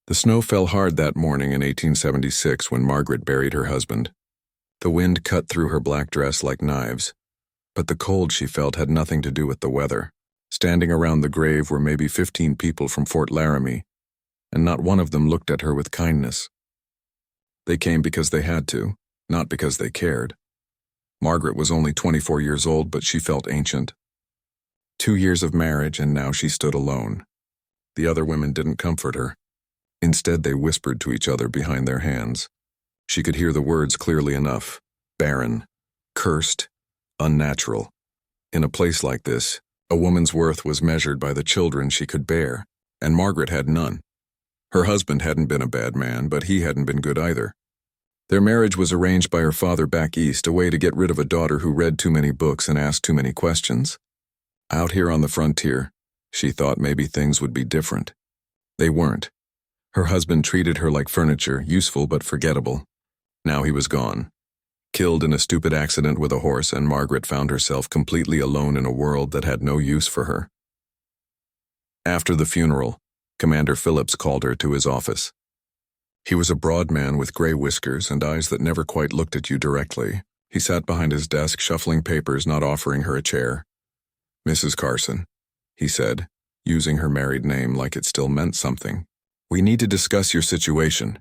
The snow fell hard that morning in 1876 when Margaret buried her husband. The wind cut through her black dress like knives, but the cold she felt had nothing to do with the weather. Standing around the grave were maybe 15 people from Fort Laramie, and not one of them looked at her with kindness. They came because they had to, not because they cared. Margaret was only 24 years old, but she felt ancient. 2 years of marriage, and now she stood alone. The other women didn't comfort her. Instead, they whispered to each other behind their hands. She could hear the words clearly enough: barren, cursed, unnatural. In a place like this, a woman's worth was measured by the children she could bear, and Margaret had none. Her husband hadn't been a bad man, but he hadn't been good either. Their marriage was arranged by her father back east, a way to get rid of a daughter who read too many books and asked too many questions. Out here on the frontier, she thought maybe things would be different. They weren't. Her husband treated her like furniture, useful but forgettable. Now he was gone, killed in a stupid accident with a horse, and Margaret found herself completely alone in a world that had no use for her. After the funeral, Commander Phillips called her to his office. He was a broad man with gray whiskers and eyes that never quite looked at you directly. He sat behind his desk shuffling papers, not offering her a chair. "Mrs. Carson," he said, using her married name like it still meant something. "We need to discuss your situation."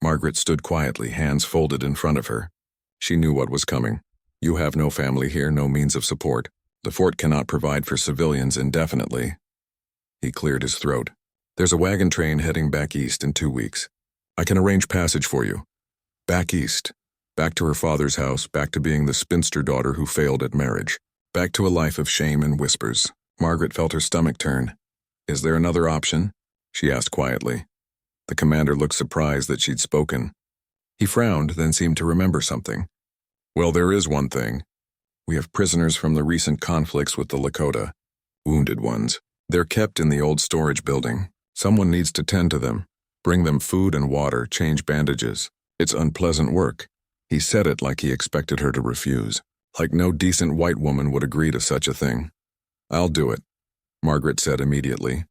Margaret stood quietly, hands folded in front of her. She knew what was coming. "You have no family here, no means of support. The fort cannot provide for civilians indefinitely." He cleared his throat. "There's a wagon train heading back east in 2 weeks. I can arrange passage for you. Back east. Back to her father's house, back to being the spinster daughter who failed at marriage. Back to a life of shame and whispers." Margaret felt her stomach turn. "Is there another option?" she asked quietly. The commander looked surprised that she'd spoken. He frowned, then seemed to remember something. "Well, there is one thing. We have prisoners from the recent conflicts with the Lakota. Wounded ones. They're kept in the old storage building. Someone needs to tend to them. Bring them food and water, change bandages. It's unpleasant work." He said it like he expected her to refuse. Like no decent white woman would agree to such a thing. "I'll do it," Margaret said immediately.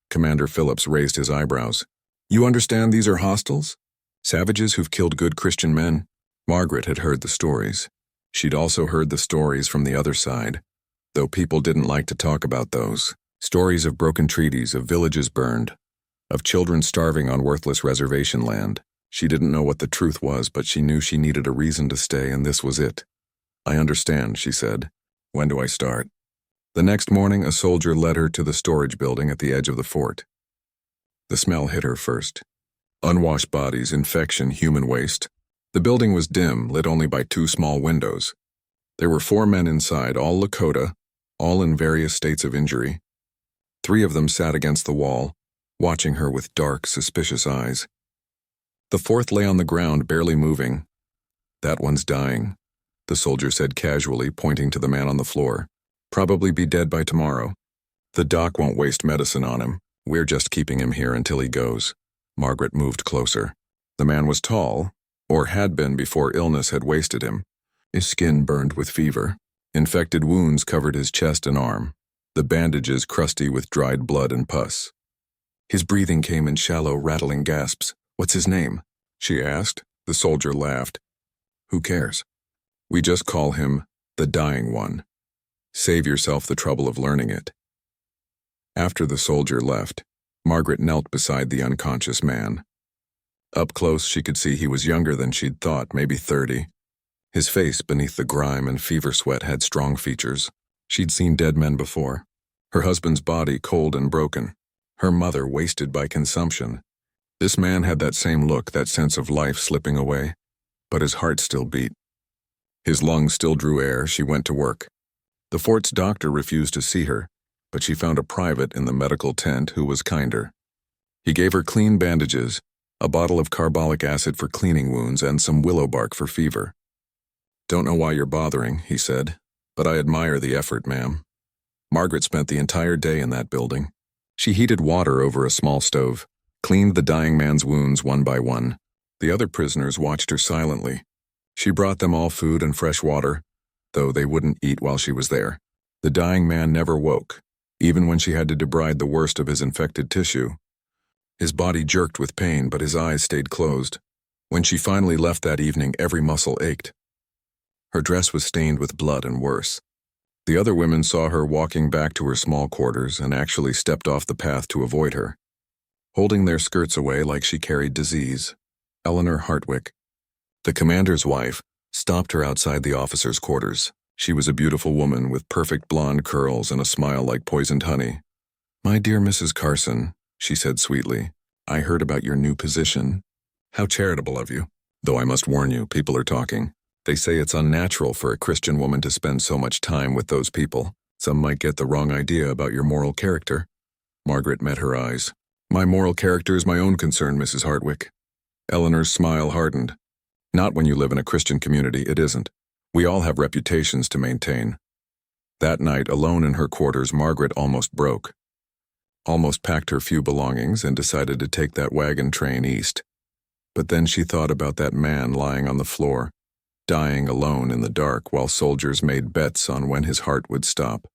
Commander Phillips raised his eyebrows. "You understand these are hostiles? Savages who've killed good Christian men?" Margaret had heard the stories. She'd also heard the stories from the other side, though people didn't like to talk about those. Stories of broken treaties, of villages burned, of children starving on worthless reservation land. She didn't know what the truth was, but she knew she needed a reason to stay, and this was it. "I understand," she said. "When do I start?" The next morning, a soldier led her to the storage building at the edge of the fort. The smell hit her first. Unwashed bodies, infection, human waste. The building was dim, lit only by 2 small windows. There were 4 men inside, all Lakota, all in various states of injury. 3 of them sat against the wall, watching her with dark, suspicious eyes. The 4th lay on the ground, barely moving. "That one's dying," the soldier said casually, pointing to the man on the floor. "Probably be dead by tomorrow. The doc won't waste medicine on him. We're just keeping him here until he goes." Margaret moved closer. The man was tall, or had been before illness had wasted him. His skin burned with fever. Infected wounds covered his chest and arm, the bandages crusty with dried blood and pus. His breathing came in shallow, rattling gasps. "What's his name?" she asked. The soldier laughed. "Who cares? We just call him the dying one. Save yourself the trouble of learning it." After the soldier left, Margaret knelt beside the unconscious man. Up close, she could see he was younger than she'd thought, maybe 30. His face, beneath the grime and fever sweat, had strong features. She'd seen dead men before. Her husband's body cold and broken. Her mother wasted by consumption. This man had that same look, that sense of life slipping away. But his heart still beat. His lungs still drew air. She went to work. The fort's doctor refused to see her, but she found a private in the medical tent who was kinder. He gave her clean bandages, a bottle of carbolic acid for cleaning wounds, and some willow bark for fever. "Don't know why you're bothering," he said, "but I admire the effort, ma'am." Margaret spent the entire day in that building. She heated water over a small stove, cleaned the dying man's wounds one by one. The other prisoners watched her silently. She brought them all food and fresh water, though they wouldn't eat while she was there. The dying man never woke, even when she had to debride the worst of his infected tissue. His body jerked with pain, but his eyes stayed closed. When she finally left that evening, every muscle ached. Her dress was stained with blood and worse. The other women saw her walking back to her small quarters and actually stepped off the path to avoid her, holding their skirts away like she carried disease. Eleanor Hartwick, the commander's wife, stopped her outside the officers' quarters. She was a beautiful woman with perfect blonde curls and a smile like poisoned honey. "My dear Mrs. Carson," she said sweetly, "I heard about your new position. How charitable of you. Though I must warn you, people are talking. They say it's unnatural for a Christian woman to spend so much time with those people. Some might get the wrong idea about your moral character." Margaret met her eyes. "My moral character is my own concern, Mrs. Hartwick." Eleanor's smile hardened. "Not when you live in a Christian community, it isn't. We all have reputations to maintain." That night, alone in her quarters, Margaret almost broke. Almost packed her few belongings and decided to take that wagon train east. But then she thought about that man lying on the floor, dying alone in the dark while soldiers made bets on when his heart would stop.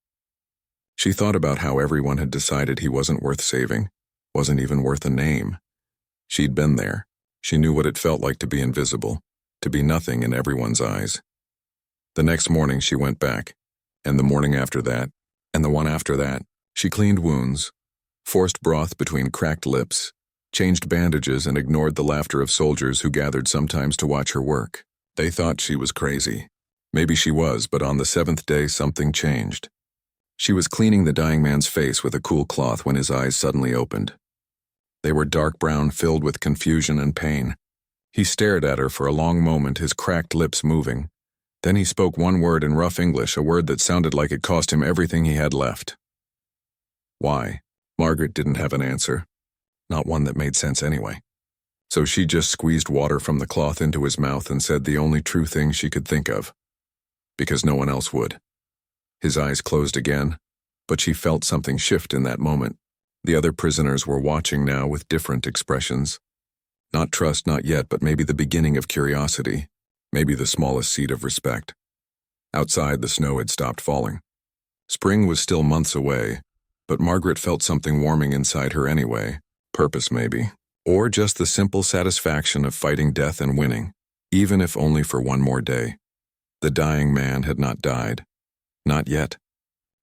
She thought about how everyone had decided he wasn't worth saving, wasn't even worth a name. She'd been there. She knew what it felt like to be invisible, to be nothing in everyone's eyes. The next morning she went back, and the morning after that, and the one after that. She cleaned wounds, forced broth between cracked lips, changed bandages, and ignored the laughter of soldiers who gathered sometimes to watch her work. They thought she was crazy. Maybe she was, but on the seventh day something changed. She was cleaning the dying man's face with a cool cloth when his eyes suddenly opened. They were dark brown, filled with confusion and pain. He stared at her for a long moment, his cracked lips moving. Then he spoke one word in rough English, a word that sounded like it cost him everything he had left. Why? Margaret didn't have an answer. Not one that made sense anyway. So she just squeezed water from the cloth into his mouth and said the only true thing she could think of. Because no one else would. His eyes closed again, but she felt something shift in that moment. The other prisoners were watching now with different expressions. Not trust, not yet, but maybe the beginning of curiosity. Maybe the smallest seed of respect. Outside, the snow had stopped falling. Spring was still months away, but Margaret felt something warming inside her anyway. Purpose, maybe. Or just the simple satisfaction of fighting death and winning, even if only for one more day. The dying man had not died. Not yet.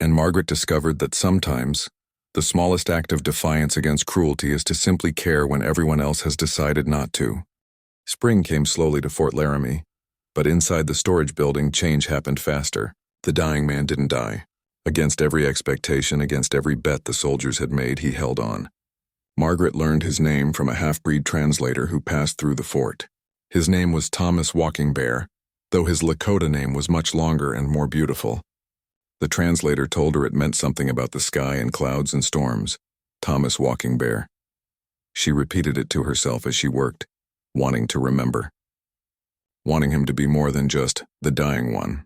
And Margaret discovered that sometimes, the smallest act of defiance against cruelty is to simply care when everyone else has decided not to. Spring came slowly to Fort Laramie, but inside the storage building, change happened faster. The dying man didn't die. Against every expectation, against every bet the soldiers had made, he held on. Margaret learned his name from a half-breed translator who passed through the fort. His name was Thomas Walking Bear, though his Lakota name was much longer and more beautiful. The translator told her it meant something about the sky and clouds and storms. Thomas Walking Bear. She repeated it to herself as she worked, wanting to remember. Wanting him to be more than just the dying one.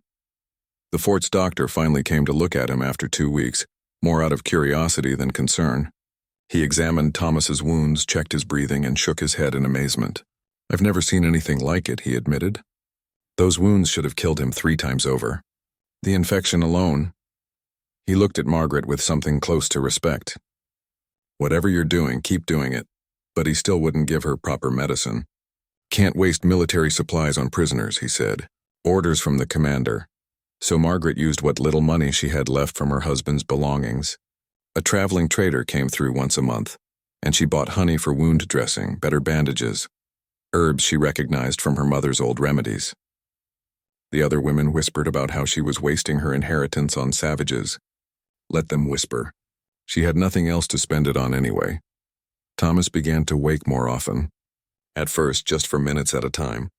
The fort's doctor finally came to look at him after 2 weeks, more out of curiosity than concern. He examined Thomas's wounds, checked his breathing, and shook his head in amazement. "I've never seen anything like it," he admitted. "Those wounds should have killed him 3 times over. The infection alone." He looked at Margaret with something close to respect. "Whatever you're doing, keep doing it." But he still wouldn't give her proper medicine. "Can't waste military supplies on prisoners," he said. Orders from the commander. So Margaret used what little money she had left from her husband's belongings. A traveling trader came through once a month, and she bought honey for wound dressing, better bandages, herbs she recognized from her mother's old remedies. The other women whispered about how she was wasting her inheritance on savages. Let them whisper. She had nothing else to spend it on anyway. Thomas began to wake more often. At first, just for minutes at a time.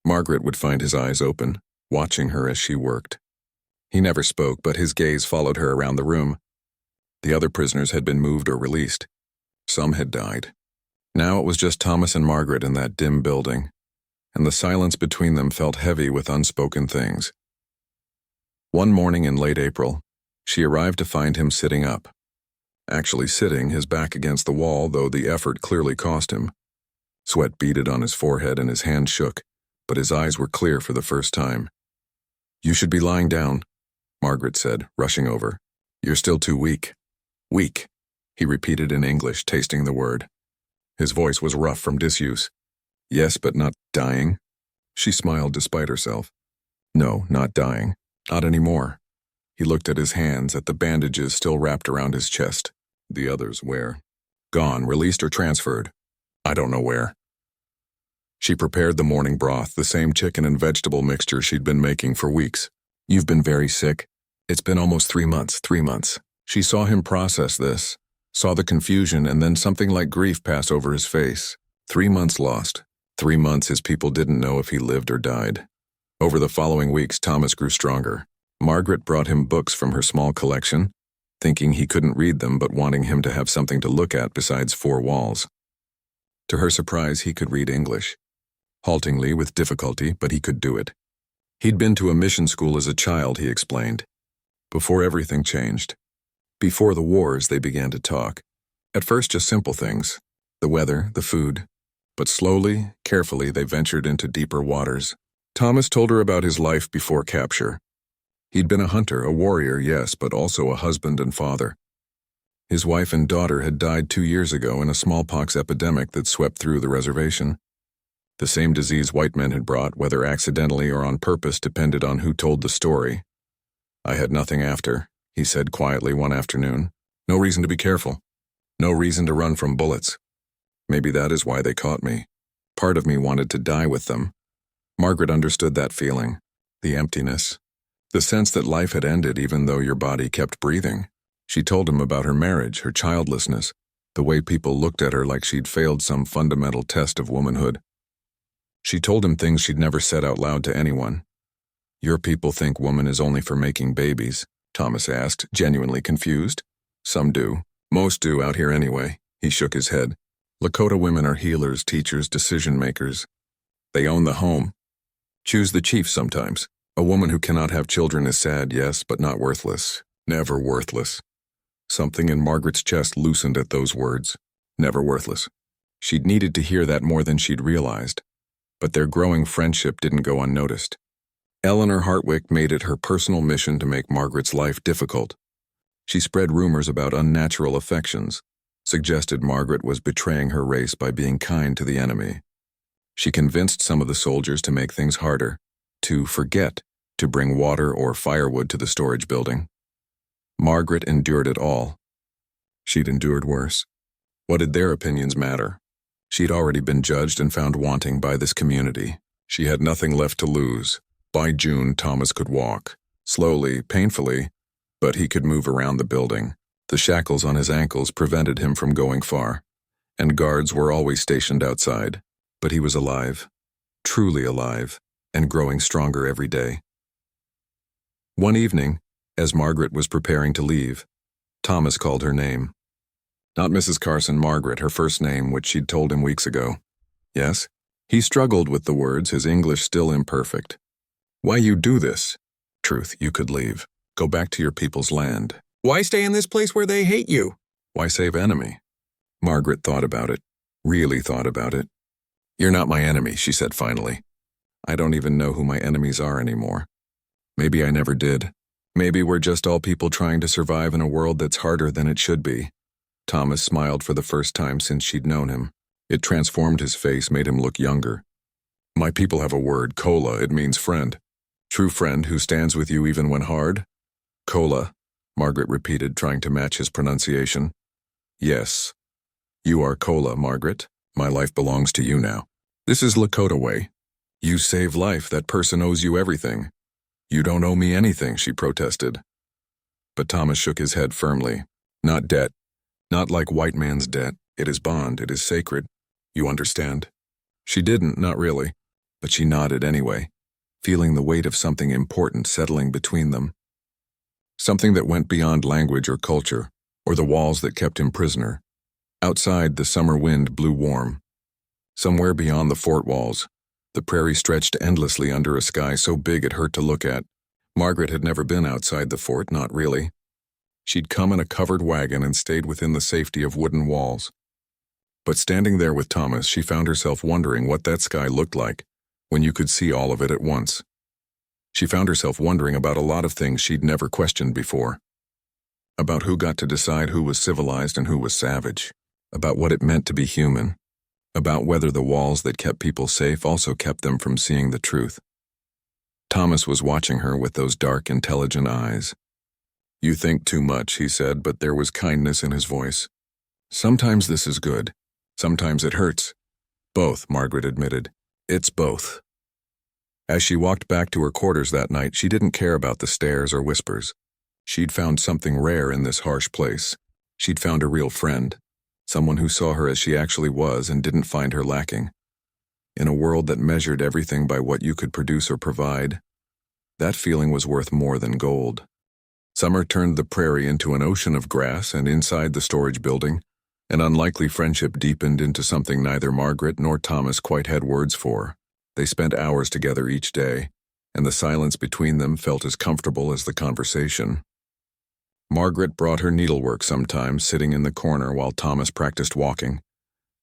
Margaret would find his eyes open, watching her as she worked. He never spoke, but his gaze followed her around the room. The other prisoners had been moved or released. Some had died. Now it was just Thomas and Margaret in that dim building, and the silence between them felt heavy with unspoken things. One morning in late April, she arrived to find him sitting up. Actually sitting, his back against the wall, though the effort clearly cost him. Sweat beaded on his forehead and his hand shook, but his eyes were clear for the first time. "You should be lying down," Margaret said, rushing over. "You're still too weak." "Weak," he repeated in English, tasting the word. His voice was rough from disuse. Yes, but not dying? She smiled despite herself. No, not dying. Not anymore. He looked at his hands, at the bandages still wrapped around his chest. The others where? Gone, released or transferred. I don't know where. She prepared the morning broth, the same chicken and vegetable mixture she'd been making for weeks. You've been very sick. It's been almost 3 months, 3 months. She saw him process this, saw the confusion and then something like grief pass over his face. 3 months lost. 3 months his people didn't know if he lived or died. Over the following weeks, Thomas grew stronger. Margaret brought him books from her small collection, thinking he couldn't read them but wanting him to have something to look at besides 4 walls. To her surprise, he could read English. Haltingly, with difficulty, but he could do it. He'd been to a mission school as a child, he explained. Before everything changed. Before the wars, they began to talk. At first, just simple things. The weather, the food. But slowly, carefully, they ventured into deeper waters. Thomas told her about his life before capture. He'd been a hunter, a warrior, yes, but also a husband and father. His wife and daughter had died 2 years ago in a smallpox epidemic that swept through the reservation. The same disease white men had brought, whether accidentally or on purpose, depended on who told the story. I had nothing after, he said quietly one afternoon. No reason to be careful. No reason to run from bullets. Maybe that is why they caught me. Part of me wanted to die with them. Margaret understood that feeling. The emptiness. The sense that life had ended even though your body kept breathing. She told him about her marriage, her childlessness, the way people looked at her like she'd failed some fundamental test of womanhood. She told him things she'd never said out loud to anyone. Your people think woman is only for making babies, Thomas asked, genuinely confused. Some do. Most do out here anyway. He shook his head. Lakota women are healers, teachers, decision-makers. They own the home. Choose the chief sometimes. A woman who cannot have children is sad, yes, but not worthless. Never worthless. Something in Margaret's chest loosened at those words. Never worthless. She'd needed to hear that more than she'd realized. But their growing friendship didn't go unnoticed. Eleanor Hartwick made it her personal mission to make Margaret's life difficult. She spread rumors about unnatural affections, suggested Margaret was betraying her race by being kind to the enemy. She convinced some of the soldiers to make things harder, to forget to bring water or firewood to the storage building. Margaret endured it all. She'd endured worse. What did their opinions matter? She'd already been judged and found wanting by this community. She had nothing left to lose. By June, Thomas could walk. Slowly, painfully, but he could move around the building. The shackles on his ankles prevented him from going far, and guards were always stationed outside. But he was alive, truly alive, and growing stronger every day. One evening, as Margaret was preparing to leave, Thomas called her name. Not Mrs. Carson, Margaret, her first name, which she'd told him weeks ago. Yes? He struggled with the words, his English still imperfect. Why you do this? Truth, you could leave. Go back to your people's land. Why stay in this place where they hate you? Why save enemy? Margaret thought about it. Really thought about it. You're not my enemy, she said finally. I don't even know who my enemies are anymore. Maybe I never did. Maybe we're just all people trying to survive in a world that's harder than it should be. Thomas smiled for the first time since she'd known him. It transformed his face, made him look younger. My people have a word, Kola. It means friend. True friend who stands with you even when hard? Kola, Margaret repeated, trying to match his pronunciation. Yes. You are Kola, Margaret. My life belongs to you now. This is Lakota way. You save life, that person owes you everything. You don't owe me anything, she protested. But Thomas shook his head firmly. Not debt. Not like white man's debt. It is bond. It is sacred. You understand? She didn't, not really. But she nodded anyway, feeling the weight of something important settling between them. Something that went beyond language or culture, or the walls that kept him prisoner. Outside, the summer wind blew warm. Somewhere beyond the fort walls, the prairie stretched endlessly under a sky so big it hurt to look at. Margaret had never been outside the fort, not really. She'd come in a covered wagon and stayed within the safety of wooden walls. But standing there with Thomas, she found herself wondering what that sky looked like when you could see all of it at once. She found herself wondering about a lot of things she'd never questioned before. About who got to decide who was civilized and who was savage. About what it meant to be human. about whether the walls that kept people safe also kept them from seeing the truth. Thomas was watching her with those dark, intelligent eyes. "You think too much," he said, but there was kindness in his voice. "Sometimes this is good. Sometimes it hurts." "Both," Margaret admitted. "It's both." As she walked back to her quarters that night, she didn't care about the stares or whispers. She'd found something rare in this harsh place. She'd found a real friend, someone who saw her as she actually was and didn't find her lacking. In a world that measured everything by what you could produce or provide, that feeling was worth more than gold. Summer turned the prairie into an ocean of grass, and inside the storage building, an unlikely friendship deepened into something neither Margaret nor Thomas quite had words for. They spent hours together each day, and the silence between them felt as comfortable as the conversation. Margaret brought her needlework sometimes, sitting in the corner while Thomas practiced walking,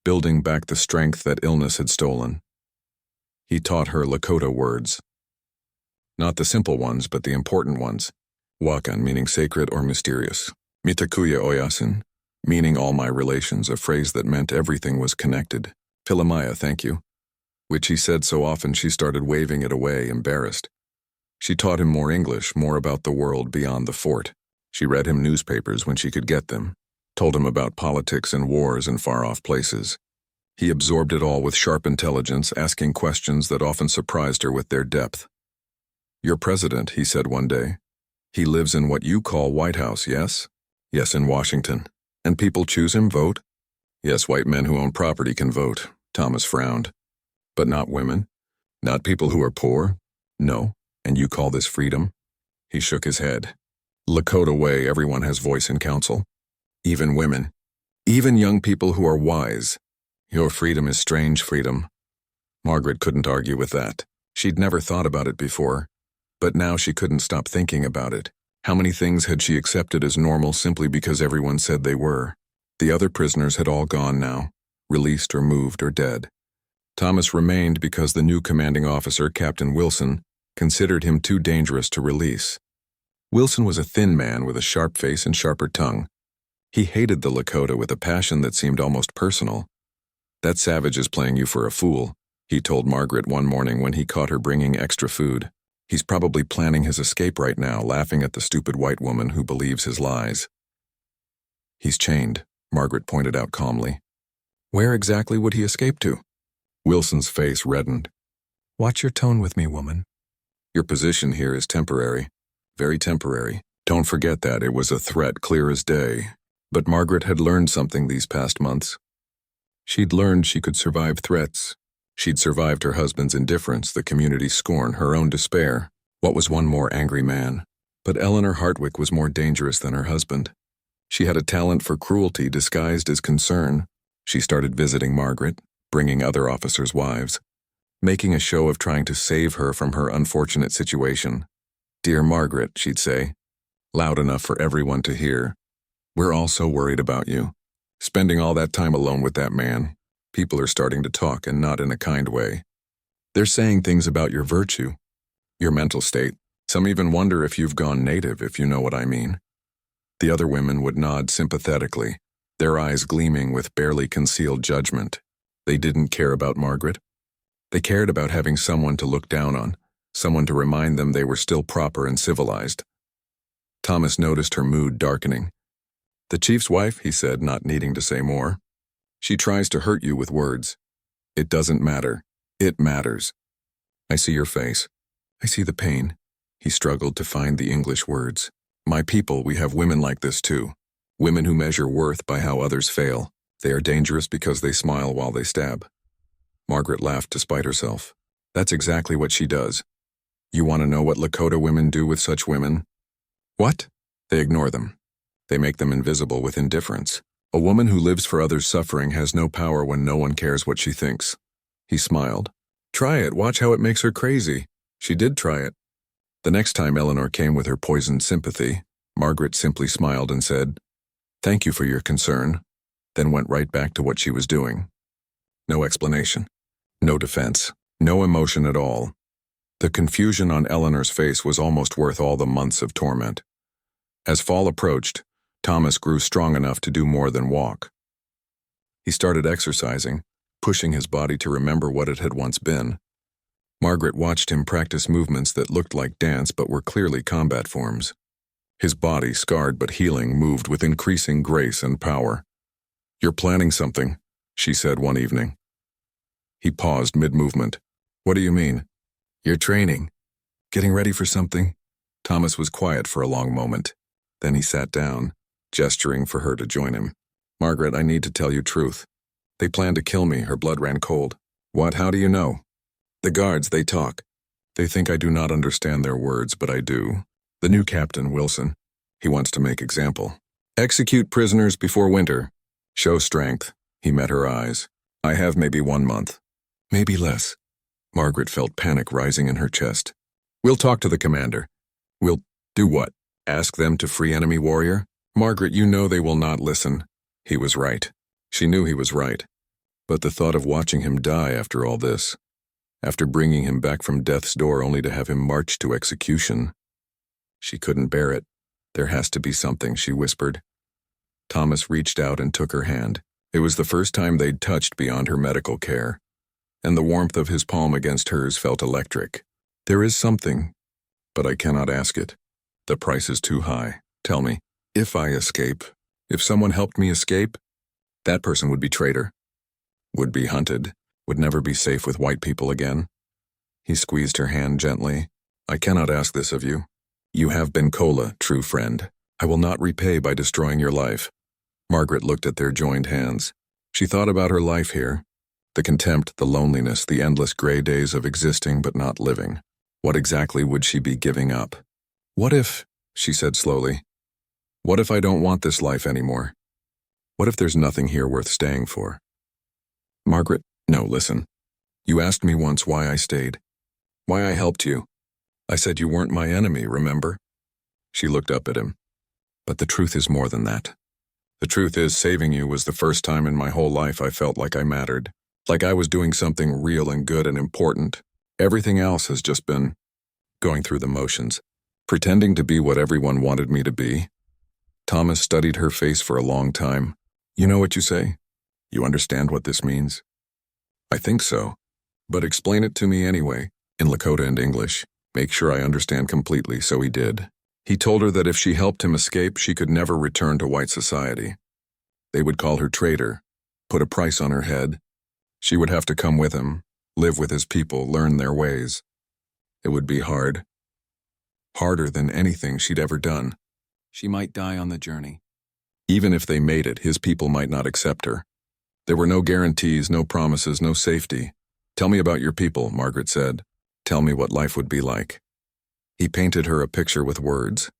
building back the strength that illness had stolen. He taught her Lakota words. Not the simple ones, but the important ones. Wakan, meaning sacred or mysterious. Mitakuya Oyasin, meaning all my relations, a phrase that meant everything was connected. Pilamaya, thank you, which he said so often she started waving it away, embarrassed. She taught him more English, more about the world beyond the fort. She read him newspapers when she could get them, told him about politics and wars in far-off places. He absorbed it all with sharp intelligence, asking questions that often surprised her with their depth. "Your president," he said one day. "He lives in what you call White House, yes?" "Yes, in Washington. And people choose him, vote?" "Yes, white men who own property can vote." Thomas frowned. "But not women? Not people who are poor?" "No. And you call this freedom?" He shook his head. "Lakota way, everyone has voice in council. Even women. Even young people who are wise. Your freedom is strange freedom." Margaret couldn't argue with that. She'd never thought about it before. But now she couldn't stop thinking about it. How many things had she accepted as normal simply because everyone said they were? The other prisoners had all gone now, released or moved or dead. Thomas remained because the new commanding officer, Captain Wilson, considered him too dangerous to release. Wilson was a thin man with a sharp face and sharper tongue. He hated the Lakota with a passion that seemed almost personal. "That savage is playing you for a fool," he told Margaret one morning when he caught her bringing extra food. "He's probably planning his escape right now, laughing at the stupid white woman who believes his lies." "He's chained," Margaret pointed out calmly. "Where exactly would he escape to?" Wilson's face reddened. "Watch your tone with me, woman. Your position here is temporary. Very temporary. Don't forget that. It was a threat clear as day." But Margaret had learned something these past months. She'd learned she could survive threats. She'd survived her husband's indifference, the community's scorn, her own despair. What was one more angry man? But Eleanor Hartwick was more dangerous than her husband. She had a talent for cruelty disguised as concern. She started visiting Margaret, bringing other officers' wives, making a show of trying to save her from her unfortunate situation. "Dear Margaret," she'd say, loud enough for everyone to hear, "we're all so worried about you. Spending all that time alone with that man. People are starting to talk, and not in a kind way. They're saying things about your virtue, your mental state. Some even wonder if you've gone native, if you know what I mean." The other women would nod sympathetically, their eyes gleaming with barely concealed judgment. They didn't care about Margaret. They cared about having someone to look down on, someone to remind them they were still proper and civilized. Thomas noticed her mood darkening. "The chief's wife," he said, not needing to say more. "She tries to hurt you with words. It doesn't matter. It matters. I see your face. I see the pain." He struggled to find the English words. "My people, we have women like this too. Women who measure worth by how others fail. They are dangerous because they smile while they stab." Margaret laughed to spite herself. "That's exactly what she does. You want to know what Lakota women do with such women?" "What?" "They ignore them. They make them invisible with indifference. A woman who lives for others' suffering has no power when no one cares what she thinks." He smiled. "Try it. Watch how it makes her crazy." She did try it. The next time Eleanor came with her poisoned sympathy, Margaret simply smiled and said, "Thank you for your concern," then went right back to what she was doing. No explanation. No defense. No emotion at all. The confusion on Eleanor's face was almost worth all the months of torment. As fall approached, Thomas grew strong enough to do more than walk. He started exercising, pushing his body to remember what it had once been. Margaret watched him practice movements that looked like dance but were clearly combat forms. His body, scarred but healing, moved with increasing grace and power. "You're planning something," she said one evening. He paused mid-movement. "What do you mean?" "You're training. Getting ready for something?" Thomas was quiet for a long moment. Then he sat down, gesturing for her to join him. "Margaret, I need to tell you truth. They plan to kill me." Her blood ran cold. "What? How do you know?" "The guards, they talk. They think I do not understand their words, but I do. The new captain, Wilson, he wants to make example. Execute prisoners before winter. Show strength." He met her eyes. "I have maybe 1 month. Maybe less." Margaret felt panic rising in her chest. "We'll talk to the commander." "We'll do what? Ask them to free enemy warrior?" "Margaret, you know they will not listen." He was right. She knew he was right. But the thought of watching him die after all this, after bringing him back from death's door only to have him marched to execution, she couldn't bear it. "There has to be something," she whispered. Thomas reached out and took her hand. It was the first time they'd touched beyond her medical care, and the warmth of his palm against hers felt electric. "There is something, but I cannot ask it. The price is too high. Tell me, if I escape, if someone helped me escape, that person would be traitor, would be hunted, would never be safe with white people again." He squeezed her hand gently. "I cannot ask this of you. You have been Cola, true friend. I will not repay by destroying your life." Margaret looked at their joined hands. She thought about her life here, the contempt, the loneliness, the endless gray days of existing but not living. What exactly would she be giving up? "What if," she said slowly, "what if I don't want this life anymore? What if there's nothing here worth staying for?" "Margaret, no, listen. You asked me once why I stayed, why I helped you. I said you weren't my enemy, remember?" She looked up at him. "But the truth is more than that. The truth is, saving you was the first time in my whole life I felt like I mattered, like I was doing something real and good and important. Everything else has just been going through the motions, pretending to be what everyone wanted me to be." Thomas studied her face for a long time. "You know what you say? You understand what this means?" "I think so. But explain it to me anyway, in Lakota and English. Make sure I understand completely." So he did. He told her that if she helped him escape, she could never return to white society. They would call her traitor, put a price on her head. She would have to come with him, live with his people, learn their ways. It would be hard. Harder than anything she'd ever done. She might die on the journey. Even if they made it, his people might not accept her. There were no guarantees, no promises, no safety. "Tell me about your people," Margaret said. "Tell me what life would be like." He painted her a picture with words.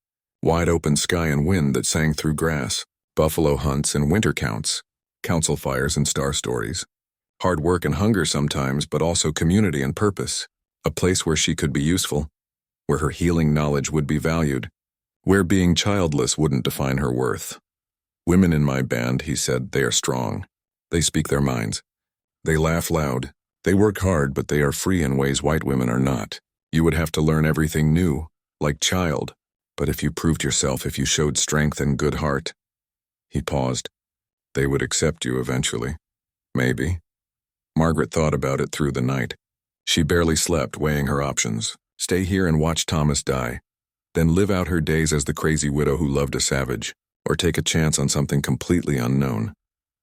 Wide open sky and wind that sang through grass, buffalo hunts and winter counts, council fires and star stories. Hard work and hunger sometimes, but also community and purpose. A place where she could be useful, where her healing knowledge would be valued, where being childless wouldn't define her worth. "Women in my band," he said, "they are strong. They speak their minds. They laugh loud. They work hard, but they are free in ways white women are not. You would have to learn everything new, like child. But if you proved yourself, if you showed strength and good heart." He paused. "They would accept you eventually. Maybe." Margaret thought about it through the night. She barely slept, weighing her options. Stay here and watch Thomas die, then live out her days as the crazy widow who loved a savage, or take a chance on something completely unknown,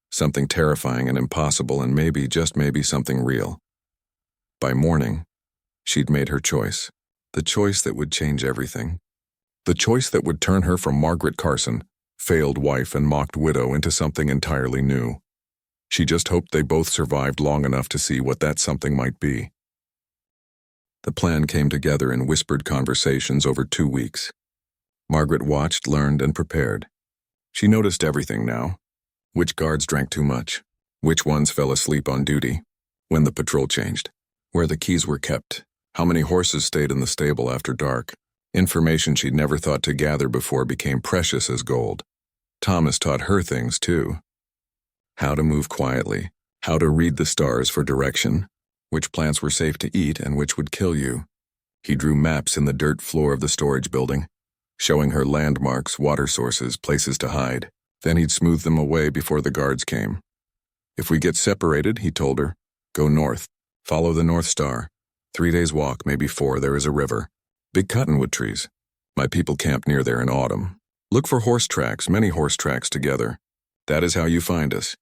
something terrifying and impossible, and maybe, just maybe, something real. By morning, she'd made her choice, the choice that would change everything, the choice that would turn her from Margaret Carson, failed wife and mocked widow, into something entirely new. She just hoped they both survived long enough to see what that something might be. The plan came together in whispered conversations over 2 weeks. Margaret watched, learned, and prepared. She noticed everything now. Which guards drank too much, which ones fell asleep on duty, when the patrol changed, where the keys were kept, how many horses stayed in the stable after dark. Information she'd never thought to gather before became precious as gold. Thomas taught her things too. How to move quietly, how to read the stars for direction, which plants were safe to eat and which would kill you. He drew maps in the dirt floor of the storage building, showing her landmarks, water sources, places to hide. Then he'd smooth them away before the guards came. If we get separated, he told her, go north. Follow the North Star. 3 days walk, maybe 4, there is a river. Big cottonwood trees. My people camp near there in autumn. Look for horse tracks, many horse tracks together. That is how you find us.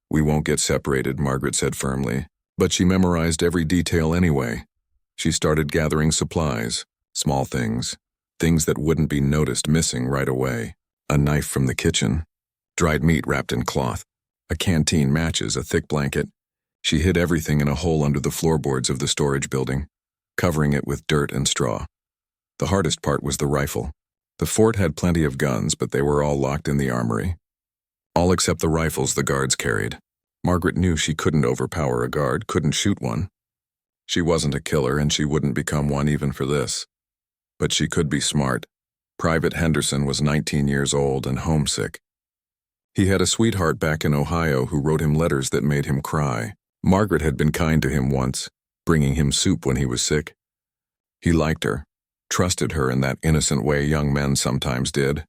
We won't get separated, Margaret said firmly, but she memorized every detail anyway. She started gathering supplies, small things that wouldn't be noticed missing right away. A knife from the kitchen, dried meat wrapped in cloth, a canteen, matches, a thick blanket. She hid everything in a hole under the floorboards of the storage building, covering it with dirt and straw. The hardest part was the rifle. The fort had plenty of guns, but they were all locked in the armory. All except the rifles the guards carried. Margaret knew she couldn't overpower a guard, couldn't shoot one. She wasn't a killer, and she wouldn't become one even for this. But she could be smart. Private Henderson was 19 years old and homesick. He had a sweetheart back in Ohio who wrote him letters that made him cry. Margaret had been kind to him once, bringing him soup when he was sick. He liked her, trusted her in that innocent way young men sometimes did.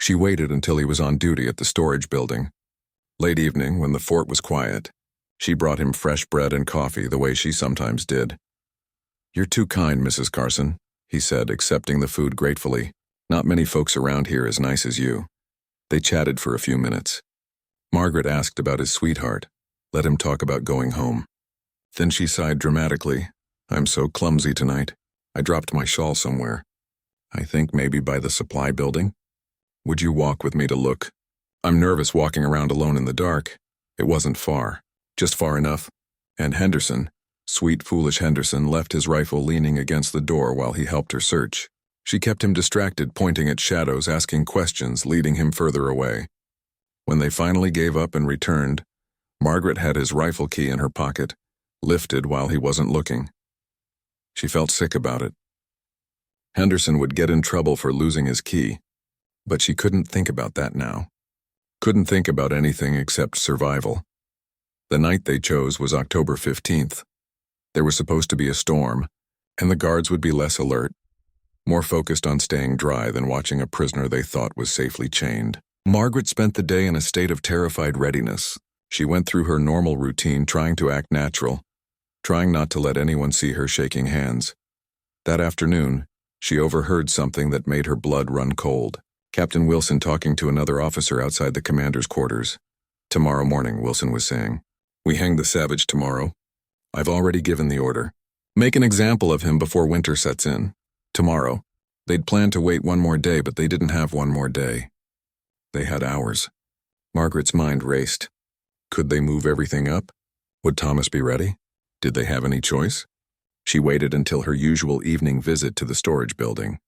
She waited until he was on duty at the storage building. Late evening, when the fort was quiet, she brought him fresh bread and coffee the way she sometimes did. You're too kind, Mrs. Carson, he said, accepting the food gratefully. Not many folks around here as nice as you. They chatted for a few minutes. Margaret asked about his sweetheart, let him talk about going home. Then she sighed dramatically. I'm so clumsy tonight. I dropped my shawl somewhere. I think maybe by the supply building. Would you walk with me to look? I'm nervous walking around alone in the dark. It wasn't far, just far enough. And Henderson, sweet foolish Henderson, left his rifle leaning against the door while he helped her search. She kept him distracted, pointing at shadows, asking questions, leading him further away. When they finally gave up and returned, Margaret had his rifle key in her pocket, lifted while he wasn't looking. She felt sick about it. Henderson would get in trouble for losing his key, but she couldn't think about that now. Couldn't think about anything except survival. The night they chose was October 15th. There was supposed to be a storm, and the guards would be less alert, more focused on staying dry than watching a prisoner they thought was safely chained. Margaret spent the day in a state of terrified readiness. She went through her normal routine, trying to act natural, trying not to let anyone see her shaking hands. That afternoon, she overheard something that made her blood run cold. Captain Wilson talking to another officer outside the commander's quarters. Tomorrow morning, Wilson was saying. We hang the savage tomorrow. I've already given the order. Make an example of him before winter sets in. Tomorrow. They'd planned to wait one more day, but they didn't have one more day. They had hours. Margaret's mind raced. Could they move everything up? Would Thomas be ready? Did they have any choice? She waited until her usual evening visit to the storage building.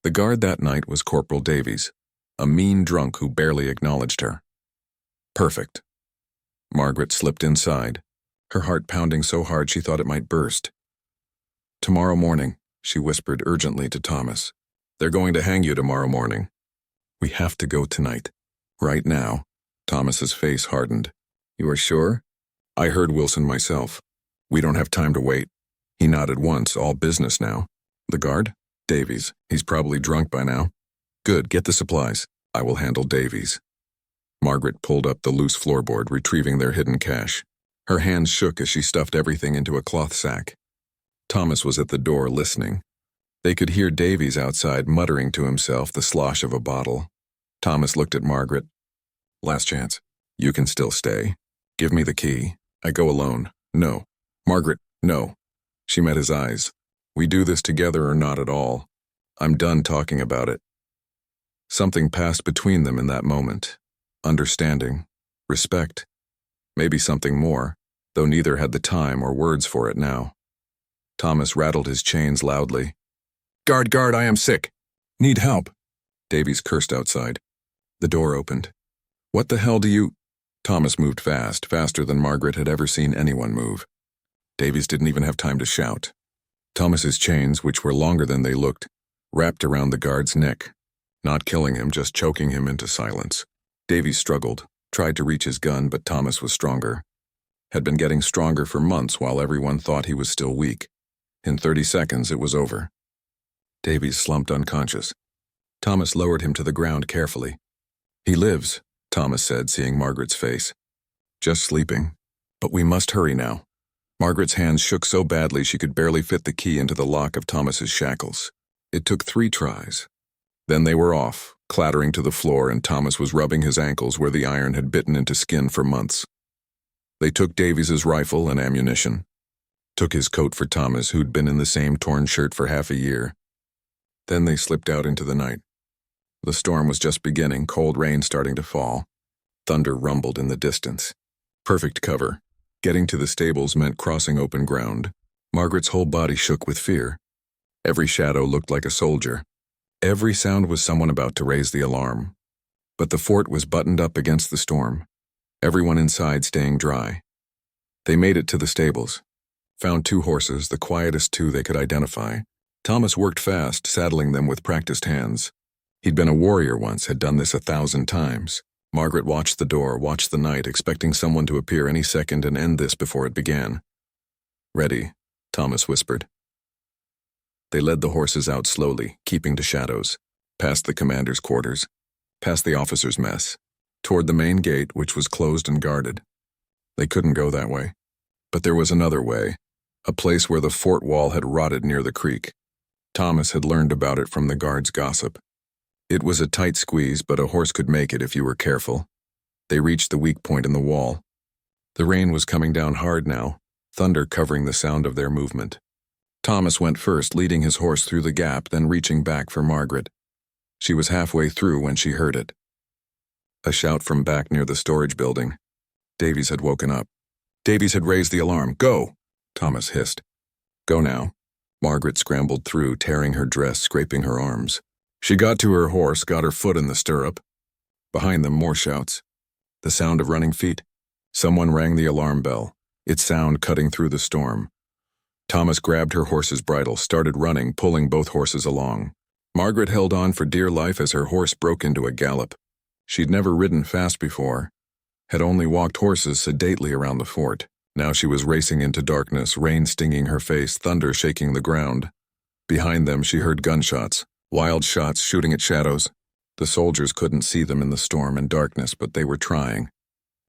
The guard that night was Corporal Davies, a mean drunk who barely acknowledged her. Perfect. Margaret slipped inside, her heart pounding so hard she thought it might burst. Tomorrow morning, she whispered urgently to Thomas. They're going to hang you tomorrow morning. We have to go tonight. Right now. Thomas's face hardened. You are sure? I heard Wilson myself. We don't have time to wait. He nodded once, all business now. The guard? Davies. He's probably drunk by now. Good, get the supplies. I will handle Davies. Margaret pulled up the loose floorboard, retrieving their hidden cache. Her hands shook as she stuffed everything into a cloth sack. Thomas was at the door listening. They could hear Davies outside muttering to himself the slosh of a bottle. Thomas looked at Margaret. Last chance. You can still stay. Give me the key. I go alone. No. Margaret, no. She met his eyes. We do this together or not at all. I'm done talking about it. Something passed between them in that moment. Understanding. Respect. Maybe something more, though neither had the time or words for it now. Thomas rattled his chains loudly. Guard, I am sick. Need help. Davies cursed outside. The door opened. What the hell do you... Thomas moved fast, faster than Margaret had ever seen anyone move. Davies didn't even have time to shout. Thomas's chains, which were longer than they looked, wrapped around the guard's neck, not killing him, just choking him into silence. Davies struggled, tried to reach his gun, but Thomas was stronger. Had been getting stronger for months while everyone thought he was still weak. In 30 seconds, it was over. Davies slumped unconscious. Thomas lowered him to the ground carefully. He lives, Thomas said, seeing Margaret's face. Just sleeping. But we must hurry now. Margaret's hands shook so badly she could barely fit the key into the lock of Thomas's shackles. It took 3 tries. Then they were off, clattering to the floor, and Thomas was rubbing his ankles where the iron had bitten into skin for months. They took Davies's rifle and ammunition. Took his coat for Thomas, who'd been in the same torn shirt for half a year. Then they slipped out into the night. The storm was just beginning, cold rain starting to fall. Thunder rumbled in the distance. Perfect cover. Getting to the stables meant crossing open ground. Margaret's whole body shook with fear. Every shadow looked like a soldier. Every sound was someone about to raise the alarm. But the fort was buttoned up against the storm. Everyone inside staying dry. They made it to the stables. Found 2 horses, the quietest 2 they could identify. Thomas worked fast, saddling them with practiced hands. He'd been a warrior once, had done this 1,000 times. Margaret watched the door, watched the night, expecting someone to appear any second and end this before it began. "Ready," Thomas whispered. They led the horses out slowly, keeping to shadows, past the commander's quarters, past the officers' mess, toward the main gate, which was closed and guarded. They couldn't go that way. But there was another way, a place where the fort wall had rotted near the creek. Thomas had learned about it from the guards' gossip. It was a tight squeeze, but a horse could make it if you were careful. They reached the weak point in the wall. The rain was coming down hard now, thunder covering the sound of their movement. Thomas went first, leading his horse through the gap, then reaching back for Margaret. She was halfway through when she heard it. A shout from back near the storage building. Davies had woken up. Davies had raised the alarm. "Go!" Thomas hissed. "Go now." Margaret scrambled through, tearing her dress, scraping her arms. She got to her horse, got her foot in the stirrup. Behind them, more shouts. The sound of running feet. Someone rang the alarm bell, its sound cutting through the storm. Thomas grabbed her horse's bridle, started running, pulling both horses along. Margaret held on for dear life as her horse broke into a gallop. She'd never ridden fast before, had only walked horses sedately around the fort. Now she was racing into darkness, rain stinging her face, thunder shaking the ground. Behind them she heard gunshots, wild shots shooting at shadows. The soldiers couldn't see them in the storm and darkness, but they were trying.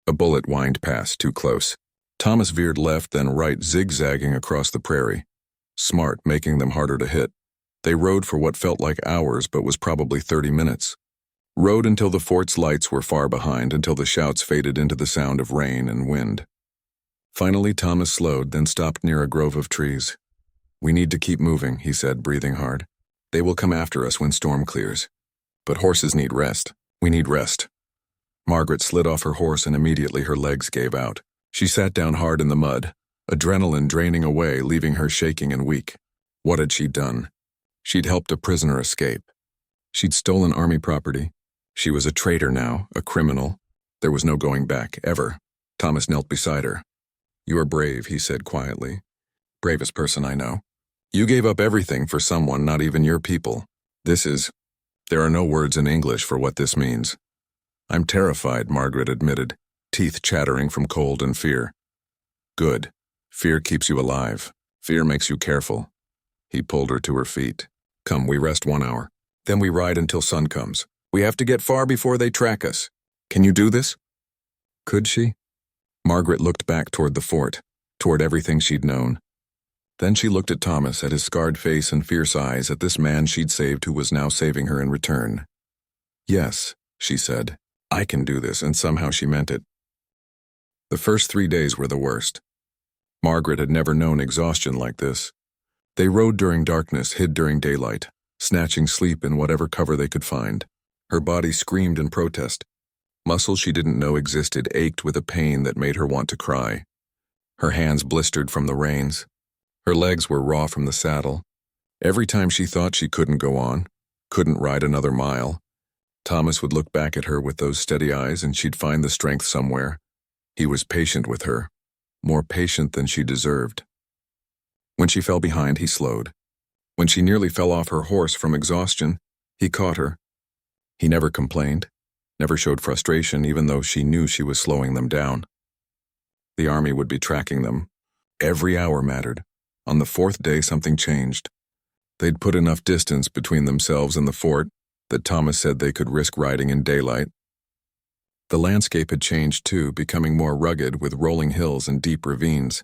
A bullet whined past, too close. Thomas veered left, then right, zigzagging across the prairie. Smart, making them harder to hit. They rode for what felt like hours, but was probably 30 minutes. Rode until the fort's lights were far behind, until the shouts faded into the sound of rain and wind. Finally, Thomas slowed, then stopped near a grove of trees. "We need to keep moving," he said, breathing hard. "They will come after us when storm clears. But horses need rest. We need rest." Margaret slid off her horse and immediately her legs gave out. She sat down hard in the mud, adrenaline draining away, leaving her shaking and weak. What had she done? She'd helped a prisoner escape. She'd stolen army property. She was a traitor now, a criminal. There was no going back, ever. Thomas knelt beside her. "You are brave," he said quietly. "Bravest person I know. You gave up everything for someone, not even your people. There are no words in English for what this means." "I'm terrified," Margaret admitted, teeth chattering from cold and fear. "Good. Fear keeps you alive. Fear makes you careful." He pulled her to her feet. "Come, we rest 1 hour. Then we ride until sun comes. We have to get far before they track us. Can you do this?" Could she? Margaret looked back toward the fort, toward everything she'd known. Then she looked at Thomas, at his scarred face and fierce eyes, at this man she'd saved who was now saving her in return. "Yes," she said, "I can do this," and somehow she meant it. The first 3 days were the worst. Margaret had never known exhaustion like this. They rode during darkness, hid during daylight, snatching sleep in whatever cover they could find. Her body screamed in protest. Muscles she didn't know existed ached with a pain that made her want to cry. Her hands blistered from the reins. Her legs were raw from the saddle. Every time she thought she couldn't go on, couldn't ride another mile, Thomas would look back at her with those steady eyes and she'd find the strength somewhere. He was patient with her, more patient than she deserved. When she fell behind, he slowed. When she nearly fell off her horse from exhaustion, he caught her. He never complained, never showed frustration, even though she knew she was slowing them down. The army would be tracking them. Every hour mattered. On the 4th day, something changed. They'd put enough distance between themselves and the fort that Thomas said they could risk riding in daylight. The landscape had changed too, becoming more rugged with rolling hills and deep ravines.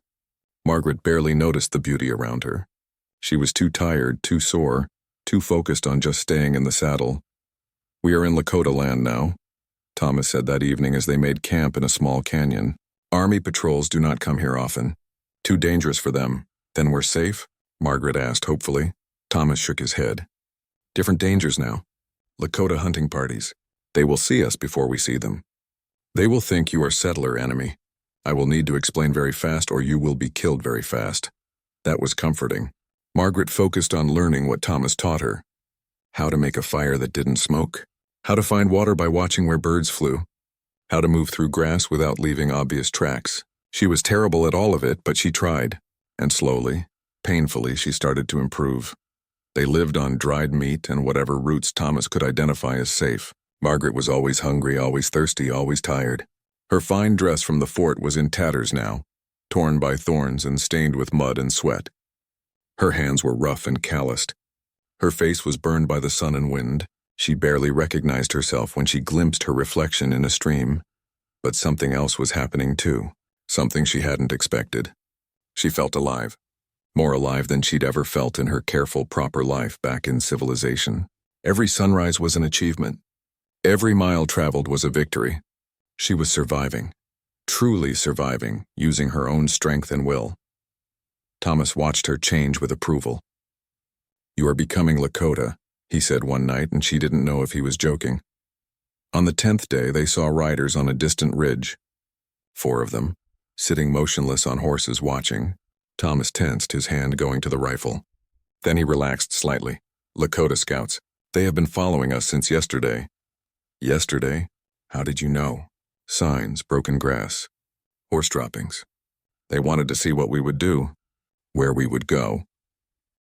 Margaret barely noticed the beauty around her. She was too tired, too sore, too focused on just staying in the saddle. "We are in Lakota land now," Thomas said that evening as they made camp in a small canyon. "Army patrols do not come here often. Too dangerous for them." "Then we're safe?" Margaret asked hopefully. Thomas shook his head. "Different dangers now. Lakota hunting parties. They will see us before we see them. They will think you are settler enemy. I will need to explain very fast or you will be killed very fast." That was comforting. Margaret focused on learning what Thomas taught her. How to make a fire that didn't smoke. How to find water by watching where birds flew. How to move through grass without leaving obvious tracks. She was terrible at all of it, but she tried. And slowly, painfully, she started to improve. They lived on dried meat and whatever roots Thomas could identify as safe. Margaret was always hungry, always thirsty, always tired. Her fine dress from the fort was in tatters now, torn by thorns and stained with mud and sweat. Her hands were rough and calloused. Her face was burned by the sun and wind. She barely recognized herself when she glimpsed her reflection in a stream. But something else was happening too, something she hadn't expected. She felt alive, more alive than she'd ever felt in her careful, proper life back in civilization. Every sunrise was an achievement. Every mile traveled was a victory. She was surviving, truly surviving, using her own strength and will. Thomas watched her change with approval. "You are becoming Lakota," he said one night, and she didn't know if he was joking. On the 10th day, they saw riders on a distant ridge. 4 of them, sitting motionless on horses watching. Thomas tensed, his hand going to the rifle. Then he relaxed slightly. "Lakota scouts. They have been following us since yesterday." "Yesterday? How did you know?" "Signs, broken grass, horse droppings. They wanted to see what we would do, where we would go.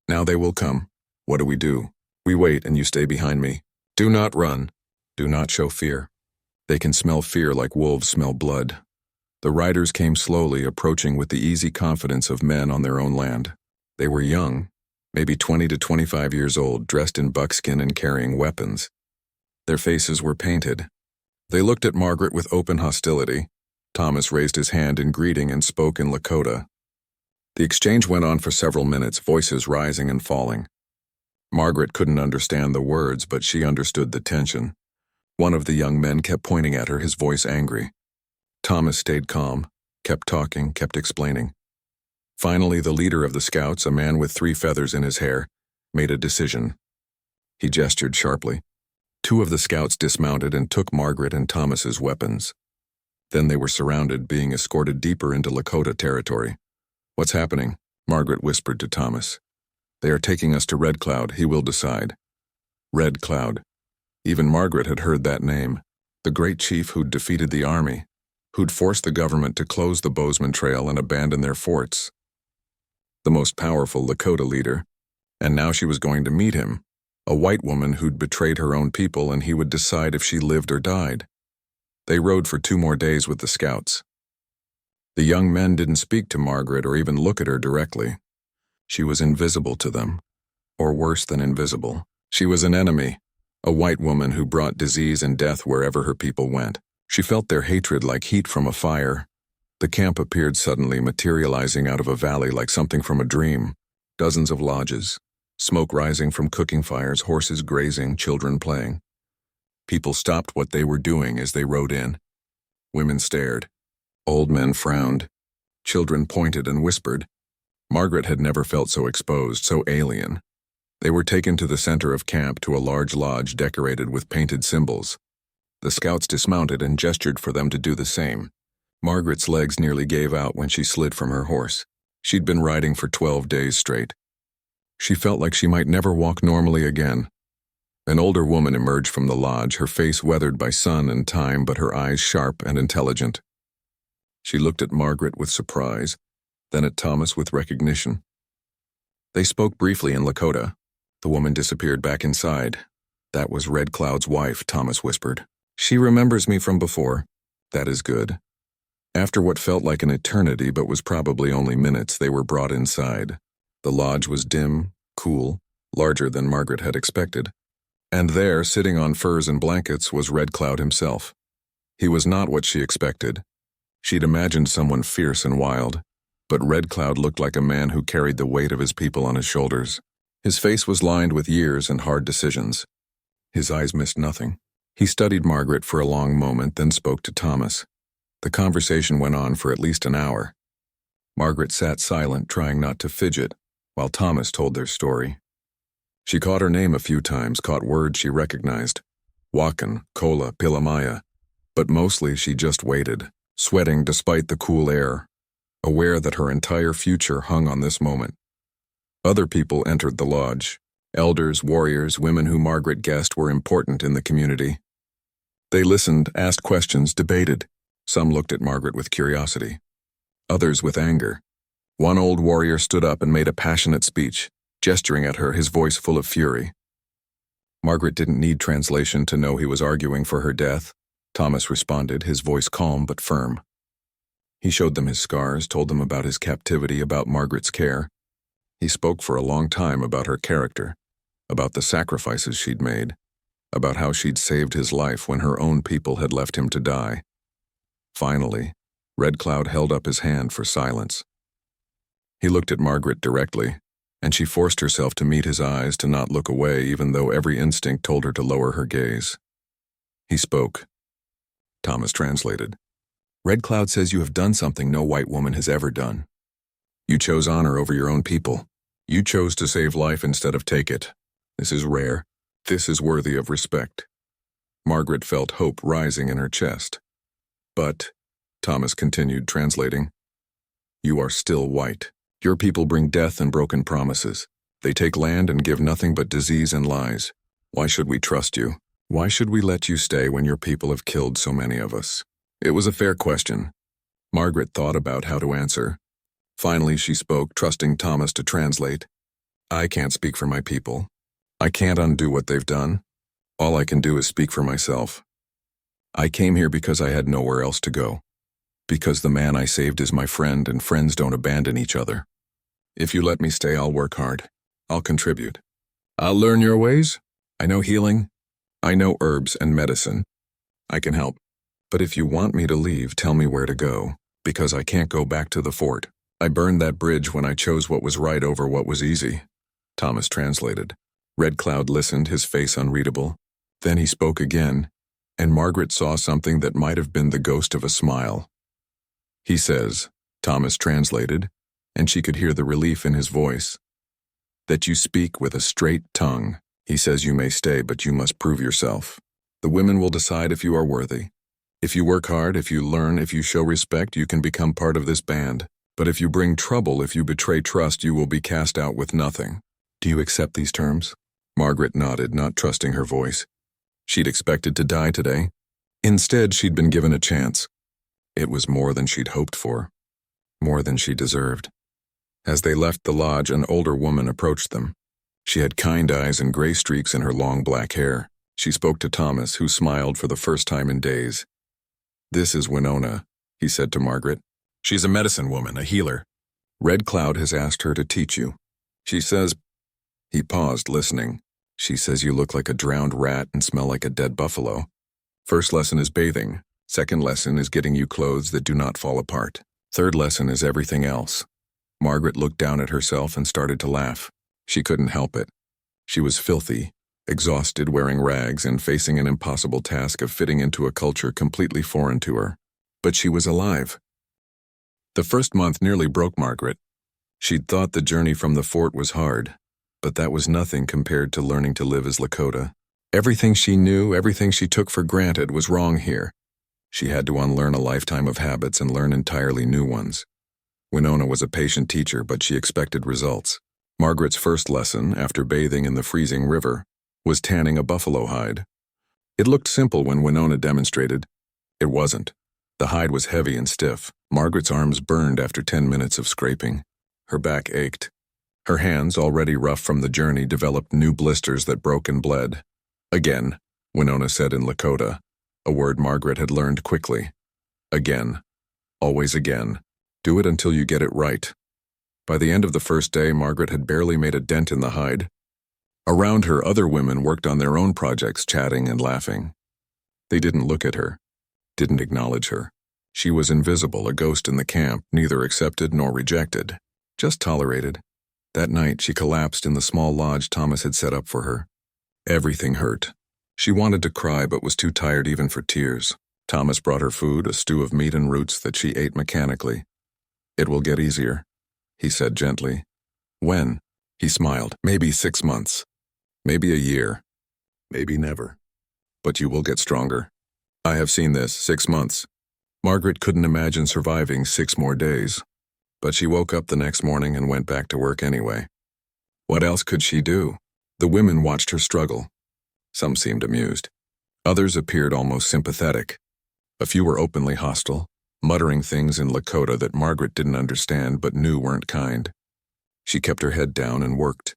Now they will come. What do? We wait and you stay behind me. Do not run. Do not show fear. They can smell fear like wolves smell blood." The riders came slowly, approaching with the easy confidence of men on their own land. They were young, maybe 20 to 25 years old, dressed in buckskin and carrying weapons. Their faces were painted. They looked at Margaret with open hostility. Thomas raised his hand in greeting and spoke in Lakota. The exchange went on for several minutes, voices rising and falling. Margaret couldn't understand the words, but she understood the tension. One of the young men kept pointing at her, his voice angry. Thomas stayed calm, kept talking, kept explaining. Finally, the leader of the scouts, a man with 3 feathers in his hair, made a decision. He gestured sharply. 2 of the scouts dismounted and took Margaret and Thomas's weapons. Then they were surrounded, being escorted deeper into Lakota territory. "What's happening?" Margaret whispered to Thomas. "They are taking us to Red Cloud. He will decide." Red Cloud. Even Margaret had heard that name. The great chief who'd defeated the army, who'd forced the government to close the Bozeman Trail and abandon their forts. The most powerful Lakota leader. And now she was going to meet him, a white woman who'd betrayed her own people, and he would decide if she lived or died. They rode for 2 more days with the scouts. The young men didn't speak to Margaret or even look at her directly. She was invisible to them, or worse than invisible. She was an enemy, a white woman who brought disease and death wherever her people went. She felt their hatred like heat from a fire. The camp appeared suddenly, materializing out of a valley like something from a dream. Dozens of lodges, smoke rising from cooking fires, horses grazing, children playing. People stopped what they were doing as they rode in. Women stared. Old men frowned. Children pointed and whispered. Margaret had never felt so exposed, so alien. They were taken to the center of camp, to a large lodge decorated with painted symbols. The scouts dismounted and gestured for them to do the same. Margaret's legs nearly gave out when she slid from her horse. She'd been riding for 12 days straight. She felt like she might never walk normally again. An older woman emerged from the lodge, her face weathered by sun and time, but her eyes sharp and intelligent. She looked at Margaret with surprise, then at Thomas with recognition. They spoke briefly in Lakota. The woman disappeared back inside. "That was Red Cloud's wife," Thomas whispered. "She remembers me from before." "That is good." After what felt like an eternity but was probably only minutes, they were brought inside. The lodge was dim, cool, larger than Margaret had expected. And there, sitting on furs and blankets, was Red Cloud himself. He was not what she expected. She'd imagined someone fierce and wild, but Red Cloud looked like a man who carried the weight of his people on his shoulders. His face was lined with years and hard decisions. His eyes missed nothing. He studied Margaret for a long moment, then spoke to Thomas. The conversation went on for at least an hour. Margaret sat silent, trying not to fidget, while Thomas told their story. She caught her name a few times, caught words she recognized. Wakan, Kola, Pilamaya. But mostly she just waited, sweating despite the cool air, aware that her entire future hung on this moment. Other people entered the lodge. Elders, warriors, women who Margaret guessed were important in the community. They listened, asked questions, debated. Some looked at Margaret with curiosity. Others with anger. One old warrior stood up and made a passionate speech, gesturing at her, his voice full of fury. Margaret didn't need translation to know he was arguing for her death. Thomas responded, his voice calm but firm. He showed them his scars, told them about his captivity, about Margaret's care. He spoke for a long time about her character, about the sacrifices she'd made, about how she'd saved his life when her own people had left him to die. Finally, Red Cloud held up his hand for silence. He looked at Margaret directly, and she forced herself to meet his eyes, to not look away, even though every instinct told her to lower her gaze. He spoke. Thomas translated. Red Cloud says you have done something no white woman has ever done. You chose honor over your own people. You chose to save life instead of take it. This is rare. This is worthy of respect. Margaret felt hope rising in her chest. But, Thomas continued, translating, you are still white. Your people bring death and broken promises. They take land and give nothing but disease and lies. Why should we trust you? Why should we let you stay when your people have killed so many of us? It was a fair question. Margaret thought about how to answer. Finally, she spoke, trusting Thomas to translate. I can't speak for my people. I can't undo what they've done. All I can do is speak for myself. I came here because I had nowhere else to go. Because the man I saved is my friend, and friends don't abandon each other. If you let me stay, I'll work hard. I'll contribute. I'll learn your ways. I know healing. I know herbs and medicine. I can help. But if you want me to leave, tell me where to go, because I can't go back to the fort. I burned that bridge when I chose what was right over what was easy. Thomas translated. Red Cloud listened, his face unreadable. Then he spoke again, and Margaret saw something that might have been the ghost of a smile. He says, Thomas translated, and she could hear the relief in his voice, that you speak with a straight tongue. He says you may stay, but you must prove yourself. The women will decide if you are worthy. If you work hard, if you learn, if you show respect, you can become part of this band. But if you bring trouble, if you betray trust, you will be cast out with nothing. Do you accept these terms? Margaret nodded, not trusting her voice. She'd expected to die today. Instead, she'd been given a chance. It was more than she'd hoped for, more than she deserved. As they left the lodge, an older woman approached them. She had kind eyes and gray streaks in her long black hair. She spoke to Thomas, who smiled for the first time in days. This is Winona, he said to Margaret. She's a medicine woman, a healer. Red Cloud has asked her to teach you. She says... He paused, listening. She says you look like a drowned rat and smell like a dead buffalo. First lesson is bathing. Second lesson is getting you clothes that do not fall apart. Third lesson is everything else. Margaret looked down at herself and started to laugh. She couldn't help it. She was filthy, exhausted, wearing rags, and facing an impossible task of fitting into a culture completely foreign to her. But she was alive. The first month nearly broke Margaret. She'd thought the journey from the fort was hard, but that was nothing compared to learning to live as Lakota. Everything she knew, everything she took for granted was wrong here. She had to unlearn a lifetime of habits and learn entirely new ones. Winona was a patient teacher, but she expected results. Margaret's first lesson, after bathing in the freezing river, was tanning a buffalo hide. It looked simple when Winona demonstrated. It wasn't. The hide was heavy and stiff. Margaret's arms burned after 10 minutes of scraping. Her back ached. Her hands, already rough from the journey, developed new blisters that broke and bled. Again, Winona said in Lakota, a word Margaret had learned quickly. Again. Always again. Do it until you get it right. By the end of the first day, Margaret had barely made a dent in the hide. Around her, other women worked on their own projects, chatting and laughing. They didn't look at her. didn't acknowledge her. She was invisible, a ghost in the camp, neither accepted nor rejected, just tolerated. That night, she collapsed in the small lodge Thomas had set up for her. Everything hurt. She wanted to cry but was too tired even for tears. Thomas brought her food, a stew of meat and roots that she ate mechanically. "It will get easier," he said gently. "When?" He smiled. "Maybe 6 months. Maybe a year. Maybe never. But you will get stronger. I have seen this, 6 months." Margaret couldn't imagine surviving 6 more days. But she woke up the next morning and went back to work anyway. What else could she do? The women watched her struggle. Some seemed amused. Others appeared almost sympathetic. A few were openly hostile, muttering things in Lakota that Margaret didn't understand but knew weren't kind. She kept her head down and worked.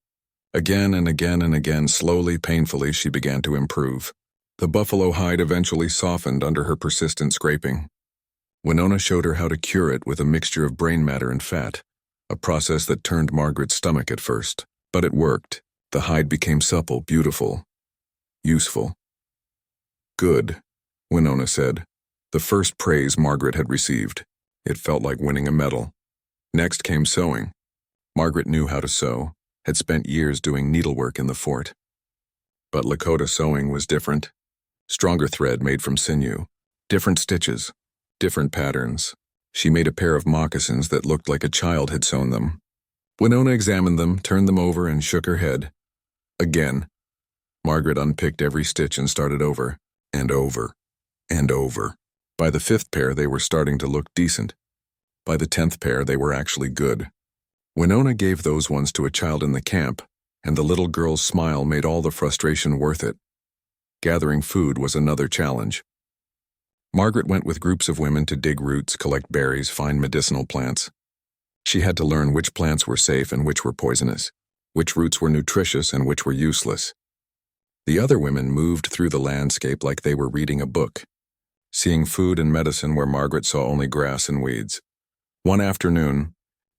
Again and again and again, slowly, painfully, she began to improve. The buffalo hide eventually softened under her persistent scraping. Winona showed her how to cure it with a mixture of brain matter and fat, a process that turned Margaret's stomach at first. But it worked. The hide became supple, beautiful, useful. "Good," Winona said. The first praise Margaret had received. It felt like winning a medal. Next came sewing. Margaret knew how to sew, had spent years doing needlework in the fort. But Lakota sewing was different. Stronger thread made from sinew, different stitches, different patterns. She made a pair of moccasins that looked like a child had sewn them. Winona examined them, turned them over, and shook her head. Again. Margaret unpicked every stitch and started over, and over, and over. By the 5th pair, they were starting to look decent. By the 10th pair, they were actually good. Winona gave those ones to a child in the camp, and the little girl's smile made all the frustration worth it. Gathering food was another challenge. Margaret went with groups of women to dig roots, collect berries, find medicinal plants. She had to learn which plants were safe and which were poisonous, which roots were nutritious and which were useless. The other women moved through the landscape like they were reading a book, seeing food and medicine where Margaret saw only grass and weeds. One afternoon,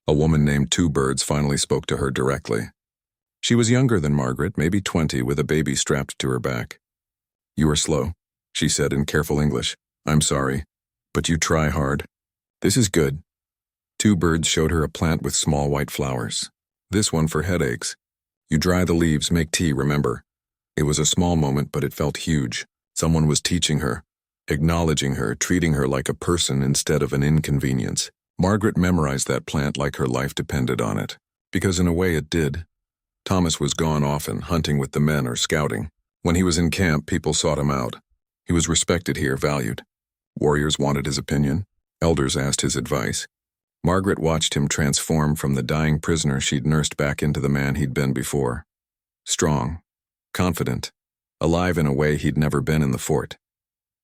a woman named Two Birds finally spoke to her directly. She was younger than Margaret, maybe 20, with a baby strapped to her back. "You are slow," she said in careful English. "I'm sorry, but you try hard. This is good." Two Birds showed her a plant with small white flowers. "This one for headaches. You dry the leaves, make tea, remember." It was a small moment, but it felt huge. Someone was teaching her, acknowledging her, treating her like a person instead of an inconvenience. Margaret memorized that plant like her life depended on it, because in a way it did. Thomas was gone often, hunting with the men or scouting. When he was in camp, people sought him out. He was respected here, valued. Warriors wanted his opinion. Elders asked his advice. Margaret watched him transform from the dying prisoner she'd nursed back into the man he'd been before. Strong, confident, alive in a way he'd never been in the fort.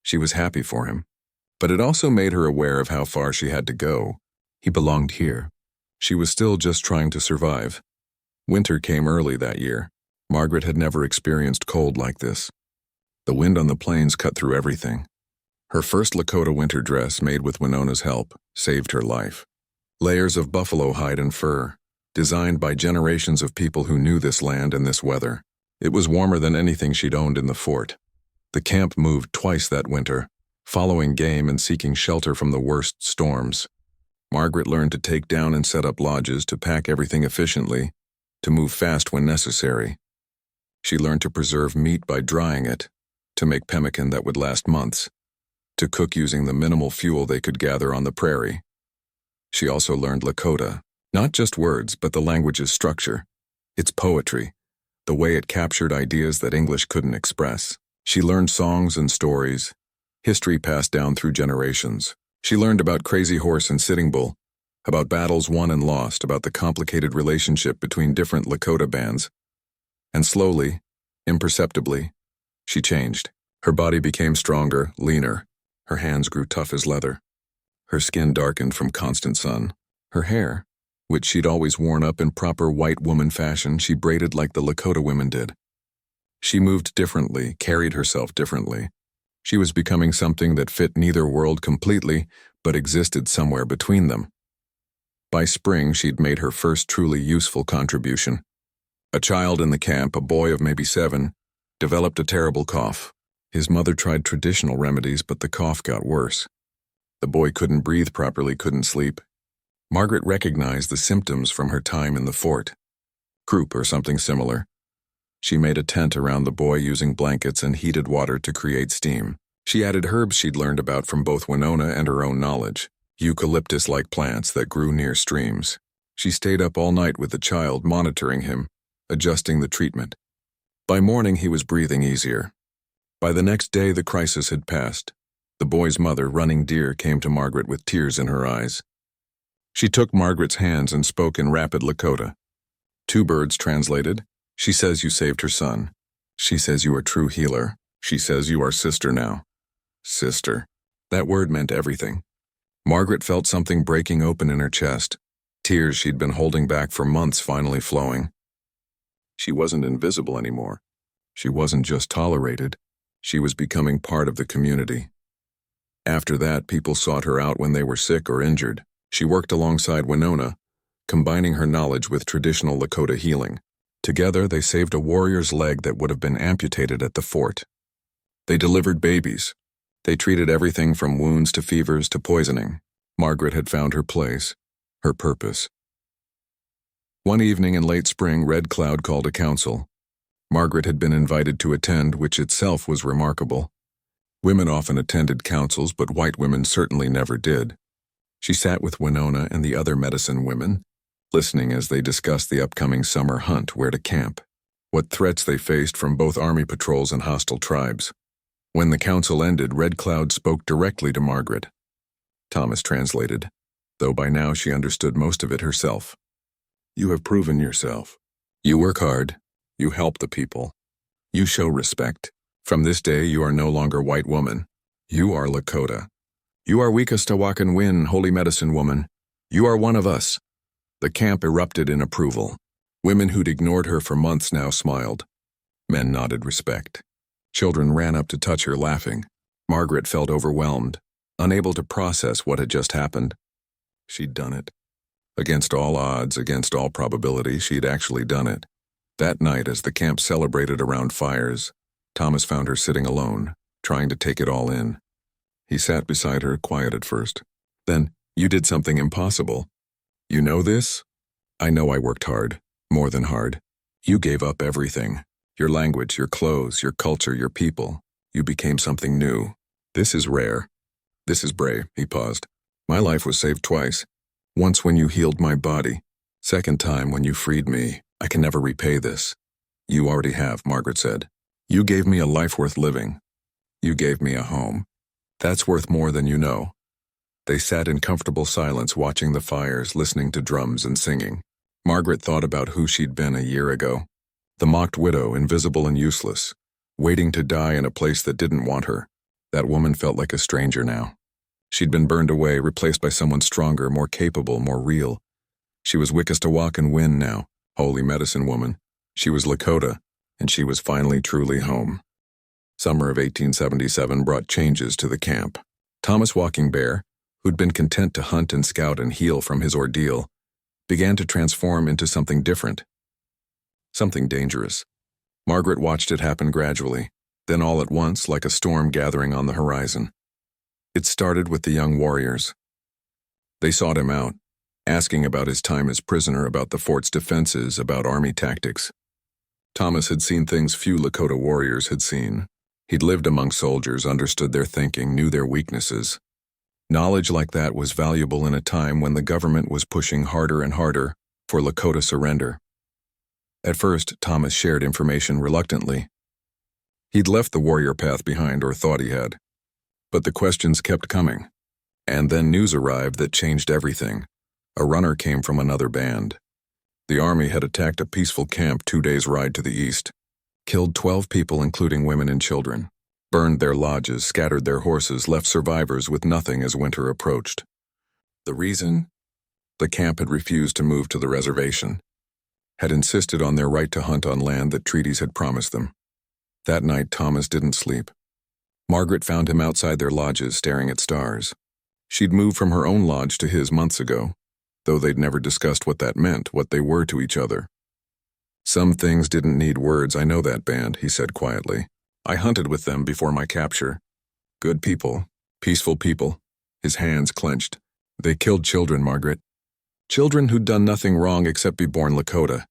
She was happy for him. But it also made her aware of how far she had to go. He belonged here. She was still just trying to survive. Winter came early that year. Margaret had never experienced cold like this. The wind on the plains cut through everything. Her first Lakota winter dress, made with Winona's help, saved her life. Layers of buffalo hide and fur, designed by generations of people who knew this land and this weather. It was warmer than anything she'd owned in the fort. The camp moved twice that winter, following game and seeking shelter from the worst storms. Margaret learned to take down and set up lodges, to pack everything efficiently, to move fast when necessary. She learned to preserve meat by drying it, to make pemmican that would last months, to cook using the minimal fuel they could gather on the prairie. She also learned Lakota, not just words, but the language's structure, its poetry, the way it captured ideas that English couldn't express. She learned songs and stories, history passed down through generations. She learned about Crazy Horse and Sitting Bull, about battles won and lost, about the complicated relationship between different Lakota bands. And slowly, imperceptibly, she changed. Her body became stronger, leaner. Her hands grew tough as leather. Her skin darkened from constant sun. Her hair, which she'd always worn up in proper white woman fashion, she braided like the Lakota women did. She moved differently, carried herself differently. She was becoming something that fit neither world completely, but existed somewhere between them. By spring, she'd made her first truly useful contribution. A child in the camp, a boy of maybe 7, developed a terrible cough. His mother tried traditional remedies, but the cough got worse. The boy couldn't breathe properly, couldn't sleep. Margaret recognized the symptoms from her time in the fort. Croup or something similar. She made a tent around the boy using blankets and heated water to create steam. She added herbs she'd learned about from both Winona and her own knowledge, eucalyptus-like plants that grew near streams. She stayed up all night with the child, monitoring him, adjusting the treatment. By morning, he was breathing easier. By the next day, the crisis had passed. The boy's mother, Running Deer, came to Margaret with tears in her eyes. She took Margaret's hands and spoke in rapid Lakota. Two birds translated. She says you saved her son. She says you are true healer. She says you are sister now. Sister. That word meant everything. Margaret felt something breaking open in her chest. Tears she'd been holding back for months finally flowing. She wasn't invisible anymore. She wasn't just tolerated. She was becoming part of the community. After that, people sought her out when they were sick or injured. She worked alongside Winona, combining her knowledge with traditional Lakota healing. Together, they saved a warrior's leg that would have been amputated at the fort. They delivered babies. They treated everything from wounds to fevers to poisoning. Margaret had found her place, her purpose. One evening in late spring, Red Cloud called a council. Margaret had been invited to attend, which itself was remarkable. Women often attended councils, but white women certainly never did. She sat with Winona and the other medicine women, listening as they discussed the upcoming summer hunt, where to camp, what threats they faced from both army patrols and hostile tribes. When the council ended, Red Cloud spoke directly to Margaret. Thomas translated, though by now she understood most of it herself. You have proven yourself. You work hard. You help the people. You show respect. From this day, you are no longer white woman. You are Lakota. You are Wikastawakan Win, holy medicine woman. You are one of us. The camp erupted in approval. Women who'd ignored her for months now smiled. Men nodded respect. Children ran up to touch her, laughing. Margaret felt overwhelmed, unable to process what had just happened. She'd done it. Against all odds, against all probability, she'd actually done it. That night, as the camp celebrated around fires, Thomas found her sitting alone, trying to take it all in. He sat beside her, quiet at first. Then, you did something impossible. You know this? I know I worked hard, more than hard. You gave up everything. Your language, your clothes, your culture, your people. You became something new. This is rare. This is brave, he paused. My life was saved twice. Once when you healed my body. Second time when you freed me. I can never repay this. You already have, Margaret said. You gave me a life worth living. You gave me a home. That's worth more than you know. They sat in comfortable silence, watching the fires, listening to drums and singing. Margaret thought about who she'd been a year ago. The mocked widow, invisible and useless, waiting to die in a place that didn't want her. That woman felt like a stranger now. She'd been burned away, replaced by someone stronger, more capable, more real. She was Wikastawakan Win now, holy medicine woman. She was Lakota, and she was finally truly home. Summer of 1877 brought changes to the camp. Thomas Walking Bear, who'd been content to hunt and scout and heal from his ordeal, began to transform into something different. Something dangerous. Margaret watched it happen gradually, then all at once, like a storm gathering on the horizon. It started with the young warriors. They sought him out, asking about his time as prisoner, about the fort's defenses, about army tactics. Thomas had seen things few Lakota warriors had seen. He'd lived among soldiers, understood their thinking, knew their weaknesses. Knowledge like that was valuable in a time when the government was pushing harder and harder for Lakota surrender. At first, Thomas shared information reluctantly. He'd left the warrior path behind, or thought he had. But the questions kept coming. And then news arrived that changed everything. A runner came from another band. The army had attacked a peaceful camp 2 days' ride to the east, killed 12 people including women and children, burned their lodges, scattered their horses, left survivors with nothing as winter approached. The reason? The camp had refused to move to the reservation, had insisted on their right to hunt on land that treaties had promised them. That night, Thomas didn't sleep. Margaret found him outside their lodges, staring at stars. She'd moved from her own lodge to his months ago, though they'd never discussed what that meant, what they were to each other. Some things didn't need words, I know that, band, he said quietly. I hunted with them before my capture. Good people, peaceful people. His hands clenched. They killed children, Margaret. Children who'd done nothing wrong except be born Lakota.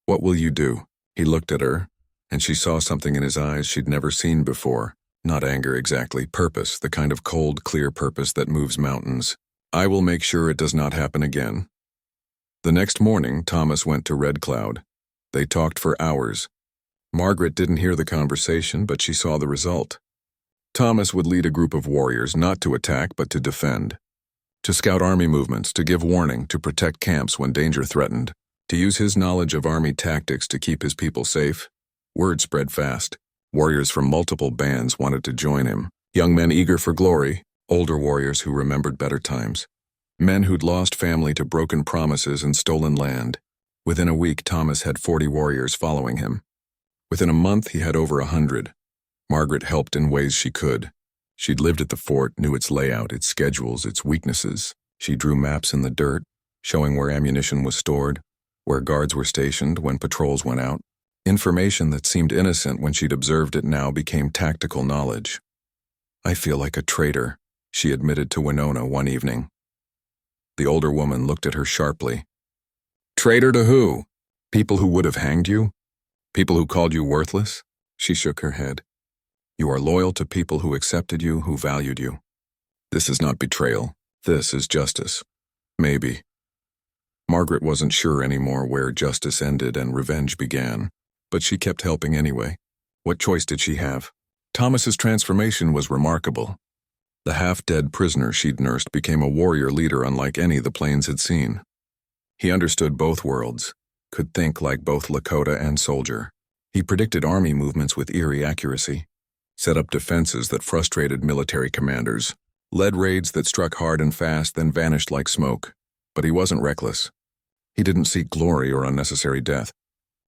What will you do? He looked at her, and she saw something in his eyes she'd never seen before. Not anger exactly, purpose, the kind of cold, clear purpose that moves mountains. I will make sure it does not happen again. The next morning, Thomas went to Red Cloud. They talked for hours. Margaret didn't hear the conversation, but she saw the result. Thomas would lead a group of warriors not to attack but to defend. To scout army movements, to give warning, to protect camps when danger threatened. To use his knowledge of army tactics to keep his people safe. Word spread fast. Warriors from multiple bands wanted to join him. Young men eager for glory, older warriors who remembered better times. Men who'd lost family to broken promises and stolen land. Within a week, Thomas had 40 warriors following him. Within a month, he had over 100. Margaret helped in ways she could. She'd lived at the fort, knew its layout, its schedules, its weaknesses. She drew maps in the dirt, showing where ammunition was stored, where guards were stationed when patrols went out. Information that seemed innocent when she'd observed it now became tactical knowledge. I feel like a traitor, she admitted to Winona one evening. The older woman looked at her sharply. Traitor to who? People who would have hanged you? People who called you worthless? She shook her head. You are loyal to people who accepted you, who valued you. This is not betrayal. This is justice. Maybe. Margaret wasn't sure anymore where justice ended and revenge began, but she kept helping anyway. What choice did she have? Thomas's transformation was remarkable. The half-dead prisoner she'd nursed became a warrior leader unlike any the Plains had seen. He understood both worlds, could think like both Lakota and soldier. He predicted army movements with eerie accuracy, set up defenses that frustrated military commanders, led raids that struck hard and fast then vanished like smoke. But he wasn't reckless. He didn't seek glory or unnecessary death.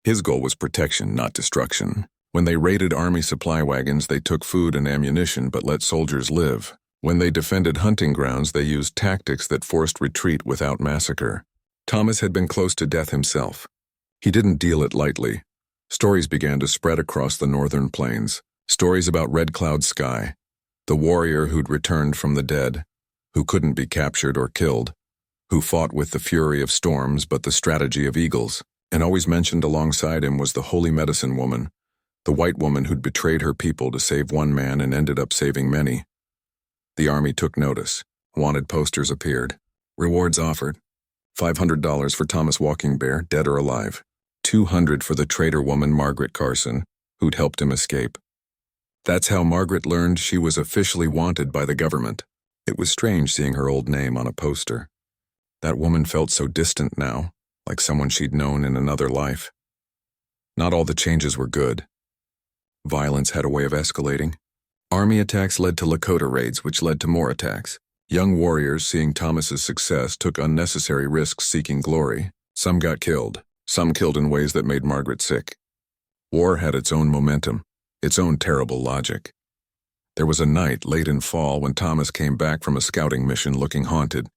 His goal was protection, not destruction. When they raided army supply wagons, they took food and ammunition but let soldiers live. When they defended hunting grounds, they used tactics that forced retreat without massacre. Thomas had been close to death himself. He didn't deal it lightly. Stories began to spread across the northern plains. Stories about Red Cloud Sky, the warrior who'd returned from the dead, who couldn't be captured or killed, who fought with the fury of storms but the strategy of eagles. And always mentioned alongside him was the holy medicine woman, the white woman who'd betrayed her people to save one man and ended up saving many. The army took notice. Wanted posters appeared. Rewards offered. $500 for Thomas Walking Bear, dead or alive. $200 for the traitor woman Margaret Carson, who'd helped him escape. That's how Margaret learned she was officially wanted by the government. It was strange seeing her old name on a poster. That woman felt so distant now, like someone she'd known in another life. Not all the changes were good. Violence had a way of escalating. Army attacks led to Lakota raids, which led to more attacks. Young warriors, seeing Thomas's success, took unnecessary risks seeking glory. Some got killed, some killed in ways that made Margaret sick. War had its own momentum, its own terrible logic. There was a night late in fall when Thomas came back from a scouting mission looking haunted.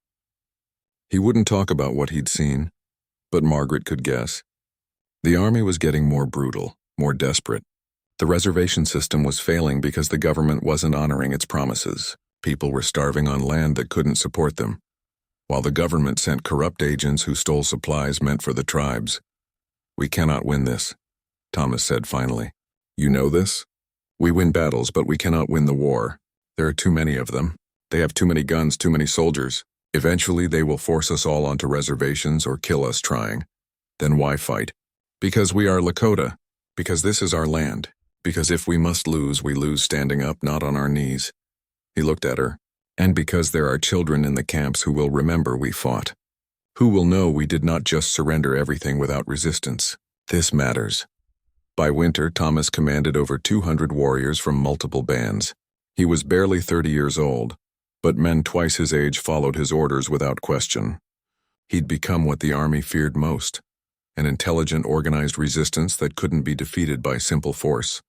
He wouldn't talk about what he'd seen, but Margaret could guess. The army was getting more brutal, more desperate. The reservation system was failing because the government wasn't honoring its promises. People were starving on land that couldn't support them, while the government sent corrupt agents who stole supplies meant for the tribes. We cannot win this, Thomas said finally. You know this? We win battles, but we cannot win the war. There are too many of them. They have too many guns, too many soldiers. Eventually they will force us all onto reservations or kill us trying. Then why fight? Because we are Lakota. Because this is our land. Because if we must lose, we lose standing up, not on our knees. He looked at her. And because there are children in the camps who will remember we fought. Who will know we did not just surrender everything without resistance. This matters. By winter, Thomas commanded over 200 warriors from multiple bands. He was barely 30 years old, but men twice his age followed his orders without question. He'd become what the army feared most, an intelligent, organized resistance that couldn't be defeated by simple force.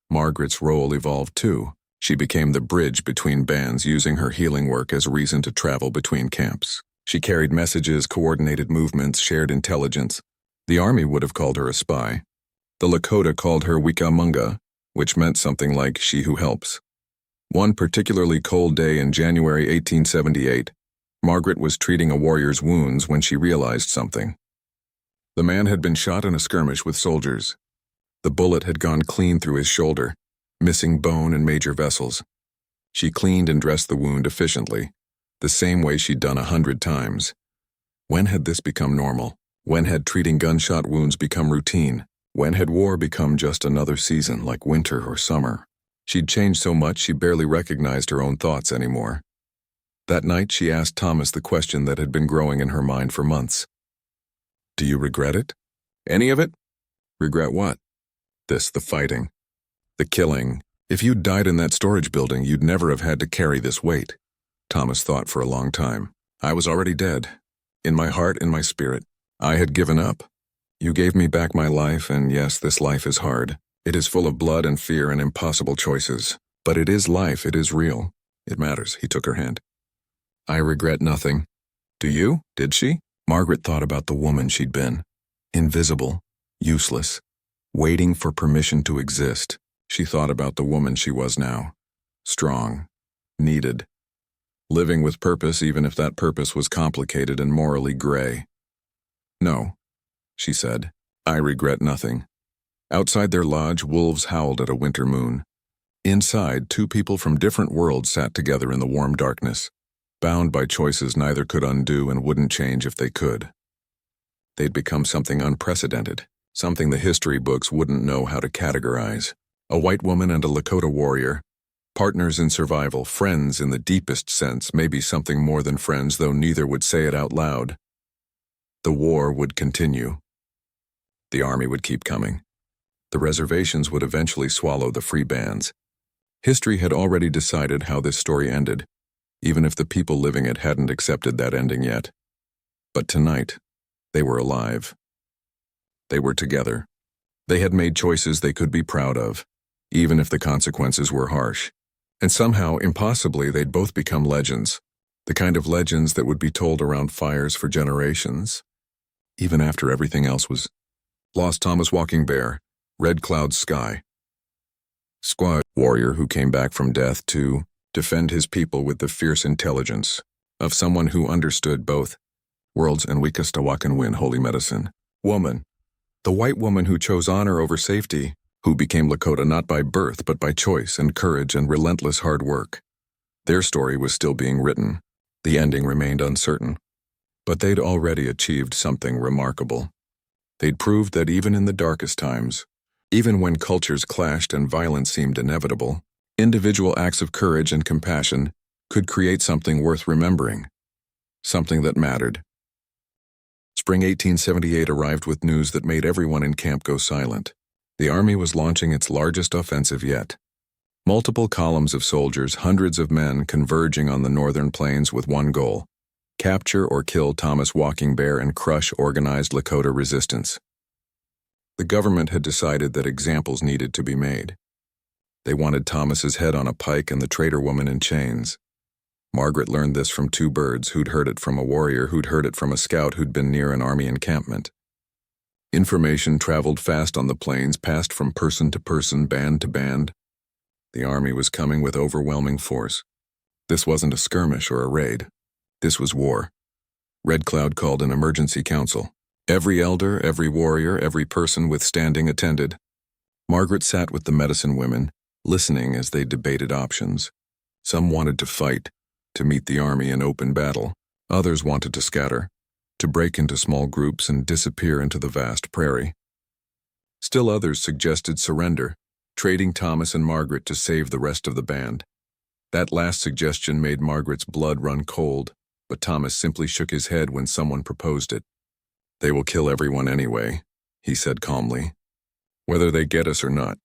Margaret's role evolved too. She became the bridge between bands, using her healing work as a reason to travel between camps. She carried messages, coordinated movements, shared intelligence. The army would have called her a spy. The Lakota called her Wikamunga, which meant something like she who helps. One particularly cold day in January 1878, Margaret was treating a warrior's wounds when she realized something. The man had been shot in a skirmish with soldiers. The bullet had gone clean through his shoulder, missing bone and major vessels. She cleaned and dressed the wound efficiently, the same way she'd done 100 times. When had this become normal? When had treating gunshot wounds become routine? When had war become just another season like winter or summer? She'd changed so much she barely recognized her own thoughts anymore. That night she asked Thomas the question that had been growing in her mind for months. "Do you regret it? Any of it?" "Regret what?" "The fighting. The killing. If you'd died in that storage building, you'd never have had to carry this weight." Thomas thought for a long time. "I was already dead. In my heart, in my spirit. I had given up. You gave me back my life, and yes, this life is hard. It is full of blood and fear and impossible choices. But it is life, it is real. It matters." He took her hand. "I regret nothing." "Do you? Did she?" Margaret thought about the woman she'd been. Invisible, useless, waiting for permission to exist. She thought about the woman she was now. Strong, needed, living with purpose even if that purpose was complicated and morally gray. "No," she said, "I regret nothing." Outside their lodge, wolves howled at a winter moon. Inside, two people from different worlds sat together in the warm darkness, bound by choices neither could undo and wouldn't change if they could. They'd become something unprecedented, something the history books wouldn't know how to categorize. A white woman and a Lakota warrior, partners in survival, friends in the deepest sense, maybe something more than friends, though neither would say it out loud. The war would continue. The army would keep coming. The reservations would eventually swallow the free bands. History had already decided how this story ended, even if the people living it hadn't accepted that ending yet. But tonight, they were alive. They were together. They had made choices they could be proud of, even if the consequences were harsh. And somehow, impossibly, they'd both become legends, the kind of legends that would be told around fires for generations, even after everything else was lost. Thomas walking bare, red cloud sky. Squad warrior who came back from death to defend his people with the fierce intelligence of someone who understood both worlds and Wikastawakan win holy medicine. Woman, the white woman who chose honor over safety, who became Lakota not by birth but by choice and courage and relentless hard work. Their story was still being written. The ending remained uncertain. But they'd already achieved something remarkable. They'd proved that even in the darkest times, even when cultures clashed and violence seemed inevitable, individual acts of courage and compassion could create something worth remembering, something that mattered. Spring 1878 arrived with news that made everyone in camp go silent. The army was launching its largest offensive yet. Multiple columns of soldiers, hundreds of men converging on the northern plains with one goal: capture or kill Thomas Walking Bear and crush organized Lakota resistance. The government had decided that examples needed to be made. They wanted Thomas's head on a pike and the traitor woman in chains. Margaret learned this from two birds who'd heard it from a warrior who'd heard it from a scout who'd been near an army encampment. Information traveled fast on the plains, passed from person to person, band to band. The army was coming with overwhelming force. This wasn't a skirmish or a raid. This was war. Red Cloud called an emergency council. Every elder, every warrior, every person with standing attended. Margaret sat with the medicine women, listening as they debated options. Some wanted to fight, to meet the army in open battle. Others wanted to scatter, to break into small groups and disappear into the vast prairie. Still others suggested surrender, trading Thomas and Margaret to save the rest of the band. That last suggestion made Margaret's blood run cold, but Thomas simply shook his head when someone proposed it. "They will kill everyone anyway," he said calmly, "whether they get us or not.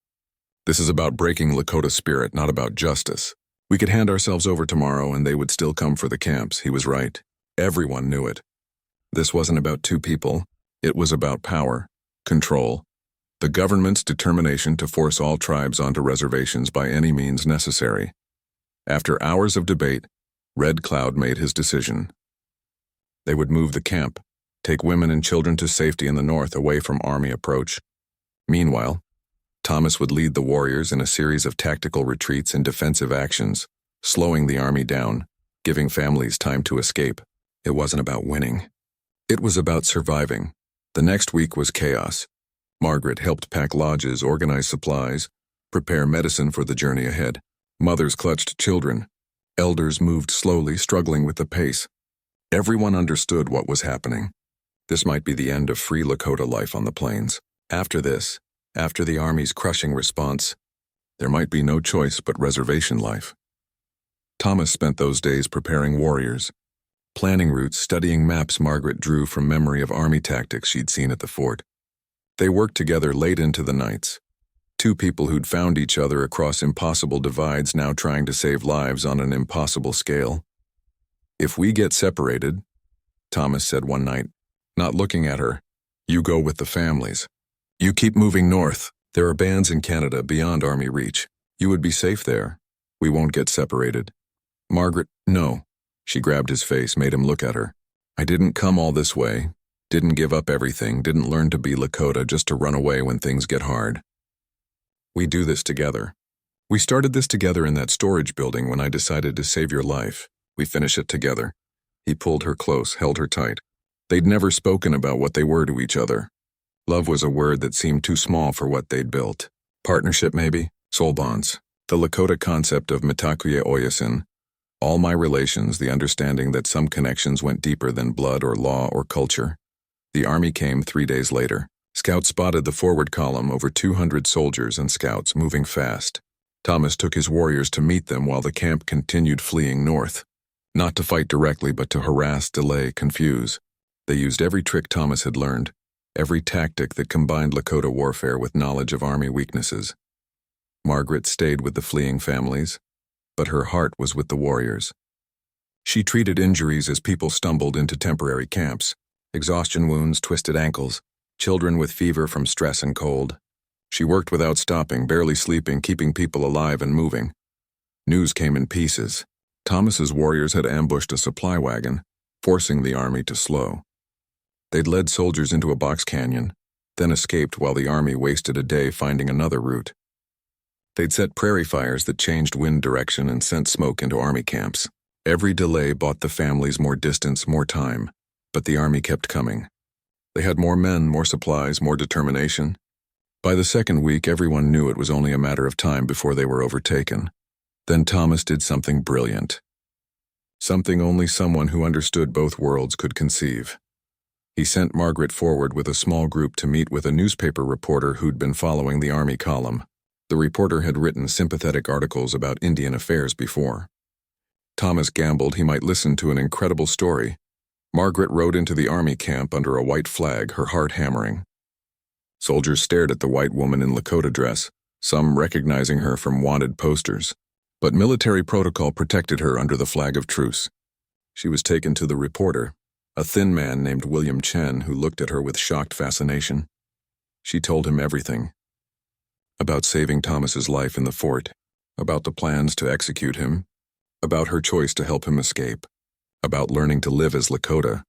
This is about breaking Lakota spirit, not about justice. We could hand ourselves over tomorrow and they would still come for the camps." He was right. Everyone knew it. This wasn't about two people. It was about power, control, the government's determination to force all tribes onto reservations by any means necessary. After hours of debate, Red Cloud made his decision. They would move the camp, take women and children to safety in the north away from army approach. Meanwhile, Thomas would lead the warriors in a series of tactical retreats and defensive actions, slowing the army down, giving families time to escape. It wasn't about winning. It was about surviving. The next week was chaos. Margaret helped pack lodges, organize supplies, prepare medicine for the journey ahead. Mothers clutched children. Elders moved slowly, struggling with the pace. Everyone understood what was happening. This might be the end of free Lakota life on the plains. After this, after the Army's crushing response, there might be no choice but reservation life. Thomas spent those days preparing warriors, planning routes, studying maps Margaret drew from memory of Army tactics she'd seen at the fort. They worked together late into the nights. Two people who'd found each other across impossible divides, now trying to save lives on an impossible scale. "If we get separated," Thomas said one night, not looking at her, "you go with the families. You keep moving north. There are bands in Canada beyond Army reach. You would be safe there. We won't get separated." Margaret, "No." She grabbed his face, made him look at her. "I didn't come all this way. Didn't give up everything, didn't learn to be Lakota just to run away when things get hard. We do this together. We started this together in that storage building when I decided to save your life. We finish it together." He pulled her close, held her tight. They'd never spoken about what they were to each other. Love was a word that seemed too small for what they'd built. Partnership, maybe? Soul bonds. The Lakota concept of mitakuye oyasin. All my relations, the understanding that some connections went deeper than blood or law or culture. The Army came 3 days later. Scouts spotted the forward column, over 200 soldiers and scouts moving fast. Thomas took his warriors to meet them while the camp continued fleeing north. Not to fight directly, but to harass, delay, confuse. They used every trick Thomas had learned, every tactic that combined Lakota warfare with knowledge of Army weaknesses. Margaret stayed with the fleeing families, but her heart was with the warriors. She treated injuries as people stumbled into temporary camps. Exhaustion wounds, twisted ankles, children with fever from stress and cold. She worked without stopping, barely sleeping, keeping people alive and moving. News came in pieces. Thomas's warriors had ambushed a supply wagon, forcing the Army to slow. They'd led soldiers into a box canyon, then escaped while the Army wasted a day finding another route. They'd set prairie fires that changed wind direction and sent smoke into Army camps. Every delay bought the families more distance, more time, but the Army kept coming. They had more men, more supplies, more determination. By the second week, everyone knew it was only a matter of time before they were overtaken. Then Thomas did something brilliant. Something only someone who understood both worlds could conceive. He sent Margaret forward with a small group to meet with a newspaper reporter who'd been following the Army column. The reporter had written sympathetic articles about Indian affairs before. Thomas gambled he might listen to an incredible story. Margaret rode into the Army camp under a white flag, her heart hammering. Soldiers stared at the white woman in Lakota dress, some recognizing her from wanted posters. But military protocol protected her under the flag of truce. She was taken to the reporter, a thin man named William Chen, who looked at her with shocked fascination. She told him everything. About saving Thomas's life in the fort, about the plans to execute him, about her choice to help him escape, about learning to live as Lakota,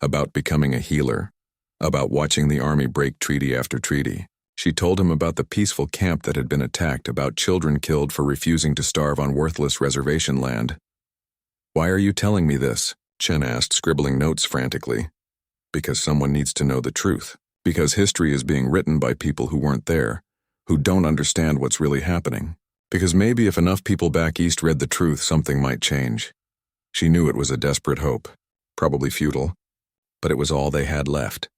about becoming a healer, about watching the Army break treaty after treaty. She told him about the peaceful camp that had been attacked, about children killed for refusing to starve on worthless reservation land. "Why are you telling me this?" Chen asked, scribbling notes frantically. "Because someone needs to know the truth. Because history is being written by people who weren't there, who don't understand what's really happening. Because maybe if enough people back east read the truth, something might change." She knew it was a desperate hope, probably futile, but it was all they had left.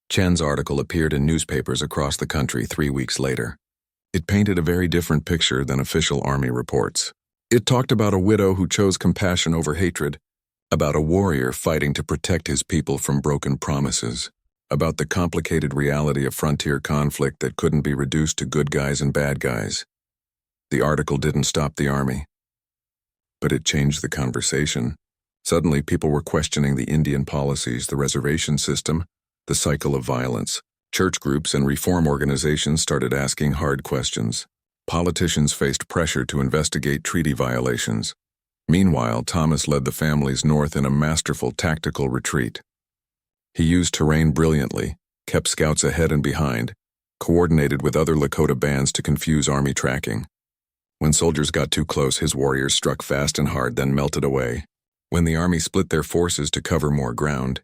Chen's article appeared in newspapers across the country 3 weeks later. It painted a very different picture than official Army reports. It talked about a widow who chose compassion over hatred, about a warrior fighting to protect his people from broken promises, about the complicated reality of frontier conflict that couldn't be reduced to good guys and bad guys. The article didn't stop the Army, but it changed the conversation. Suddenly, people were questioning the Indian policies, the reservation system, the cycle of violence. Church groups and reform organizations started asking hard questions. Politicians faced pressure to investigate treaty violations. Meanwhile, Thomas led the families north in a masterful tactical retreat. He used terrain brilliantly, kept scouts ahead and behind, coordinated with other Lakota bands to confuse army tracking. When soldiers got too close, his warriors struck fast and hard, then melted away. When the army split their forces to cover more ground,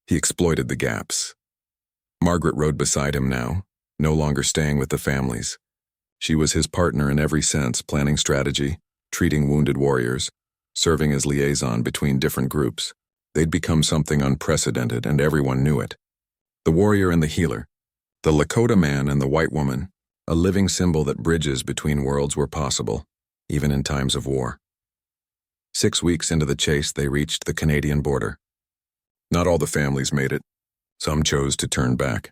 he exploited the gaps. Margaret rode beside him now, no longer staying with the families. She was his partner in every sense, planning strategy, treating wounded warriors, serving as liaison between different groups. They'd become something unprecedented, and everyone knew it. The warrior and the healer, the Lakota man and the white woman, a living symbol that bridges between worlds were possible, even in times of war. 6 weeks into the chase, they reached the Canadian border. Not all the families made it. Some chose to turn back,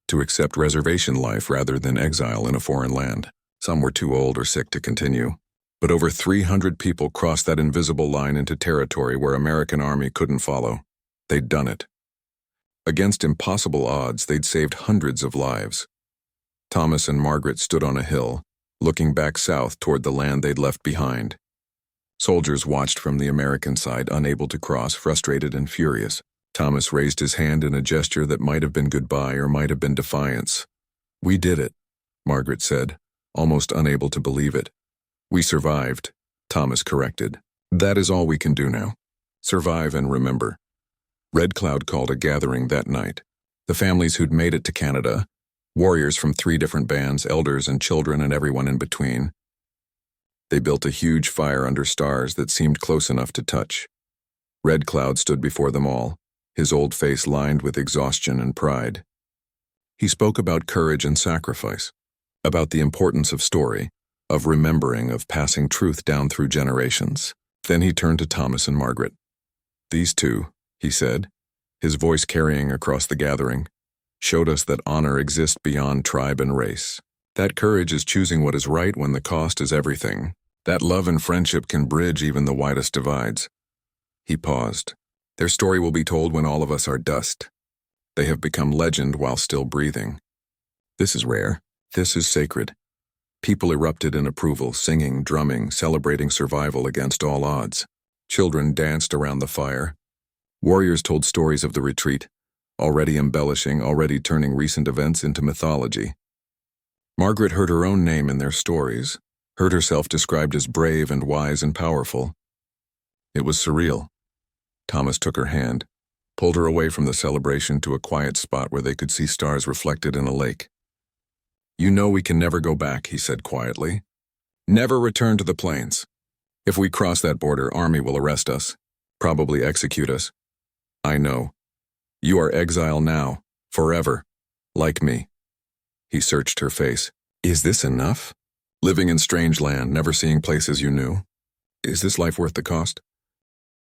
to accept reservation life rather than exile in a foreign land. Some were too old or sick to continue. But over 300 people crossed that invisible line into territory where American army couldn't follow. They'd done it. Against impossible odds, they'd saved hundreds of lives. Thomas and Margaret stood on a hill, looking back south toward the land they'd left behind. Soldiers watched from the American side, unable to cross, frustrated and furious. Thomas raised his hand in a gesture that might have been goodbye or might have been defiance. "We did it," Margaret said, almost unable to believe it. "We survived," Thomas corrected. "That is all we can do now. Survive and remember." Red Cloud called a gathering that night. The families who'd made it to Canada, warriors from 3 different bands, elders and children and everyone in between. They built a huge fire under stars that seemed close enough to touch. Red Cloud stood before them all, his old face lined with exhaustion and pride. He spoke about courage and sacrifice, about the importance of story, of remembering, of passing truth down through generations. Then he turned to Thomas and Margaret. "These two," he said, his voice carrying across the gathering, "showed us that honor exists beyond tribe and race. That courage is choosing what is right when the cost is everything. That love and friendship can bridge even the widest divides." He paused. "Their story will be told when all of us are dust. They have become legend while still breathing. This is rare. This is sacred." People erupted in approval, singing, drumming, celebrating survival against all odds. Children danced around the fire. Warriors told stories of the retreat, already embellishing, already turning recent events into mythology. Margaret heard her own name in their stories, heard herself described as brave and wise and powerful. It was surreal. Thomas took her hand, pulled her away from the celebration to a quiet spot where they could see stars reflected in a lake. "You know we can never go back," he said quietly. "Never return to the plains. If we cross that border, army will arrest us, probably execute us. I know. You are exile now, forever, like me." He searched her face. "Is this enough? Living in strange land, never seeing places you knew? Is this life worth the cost?"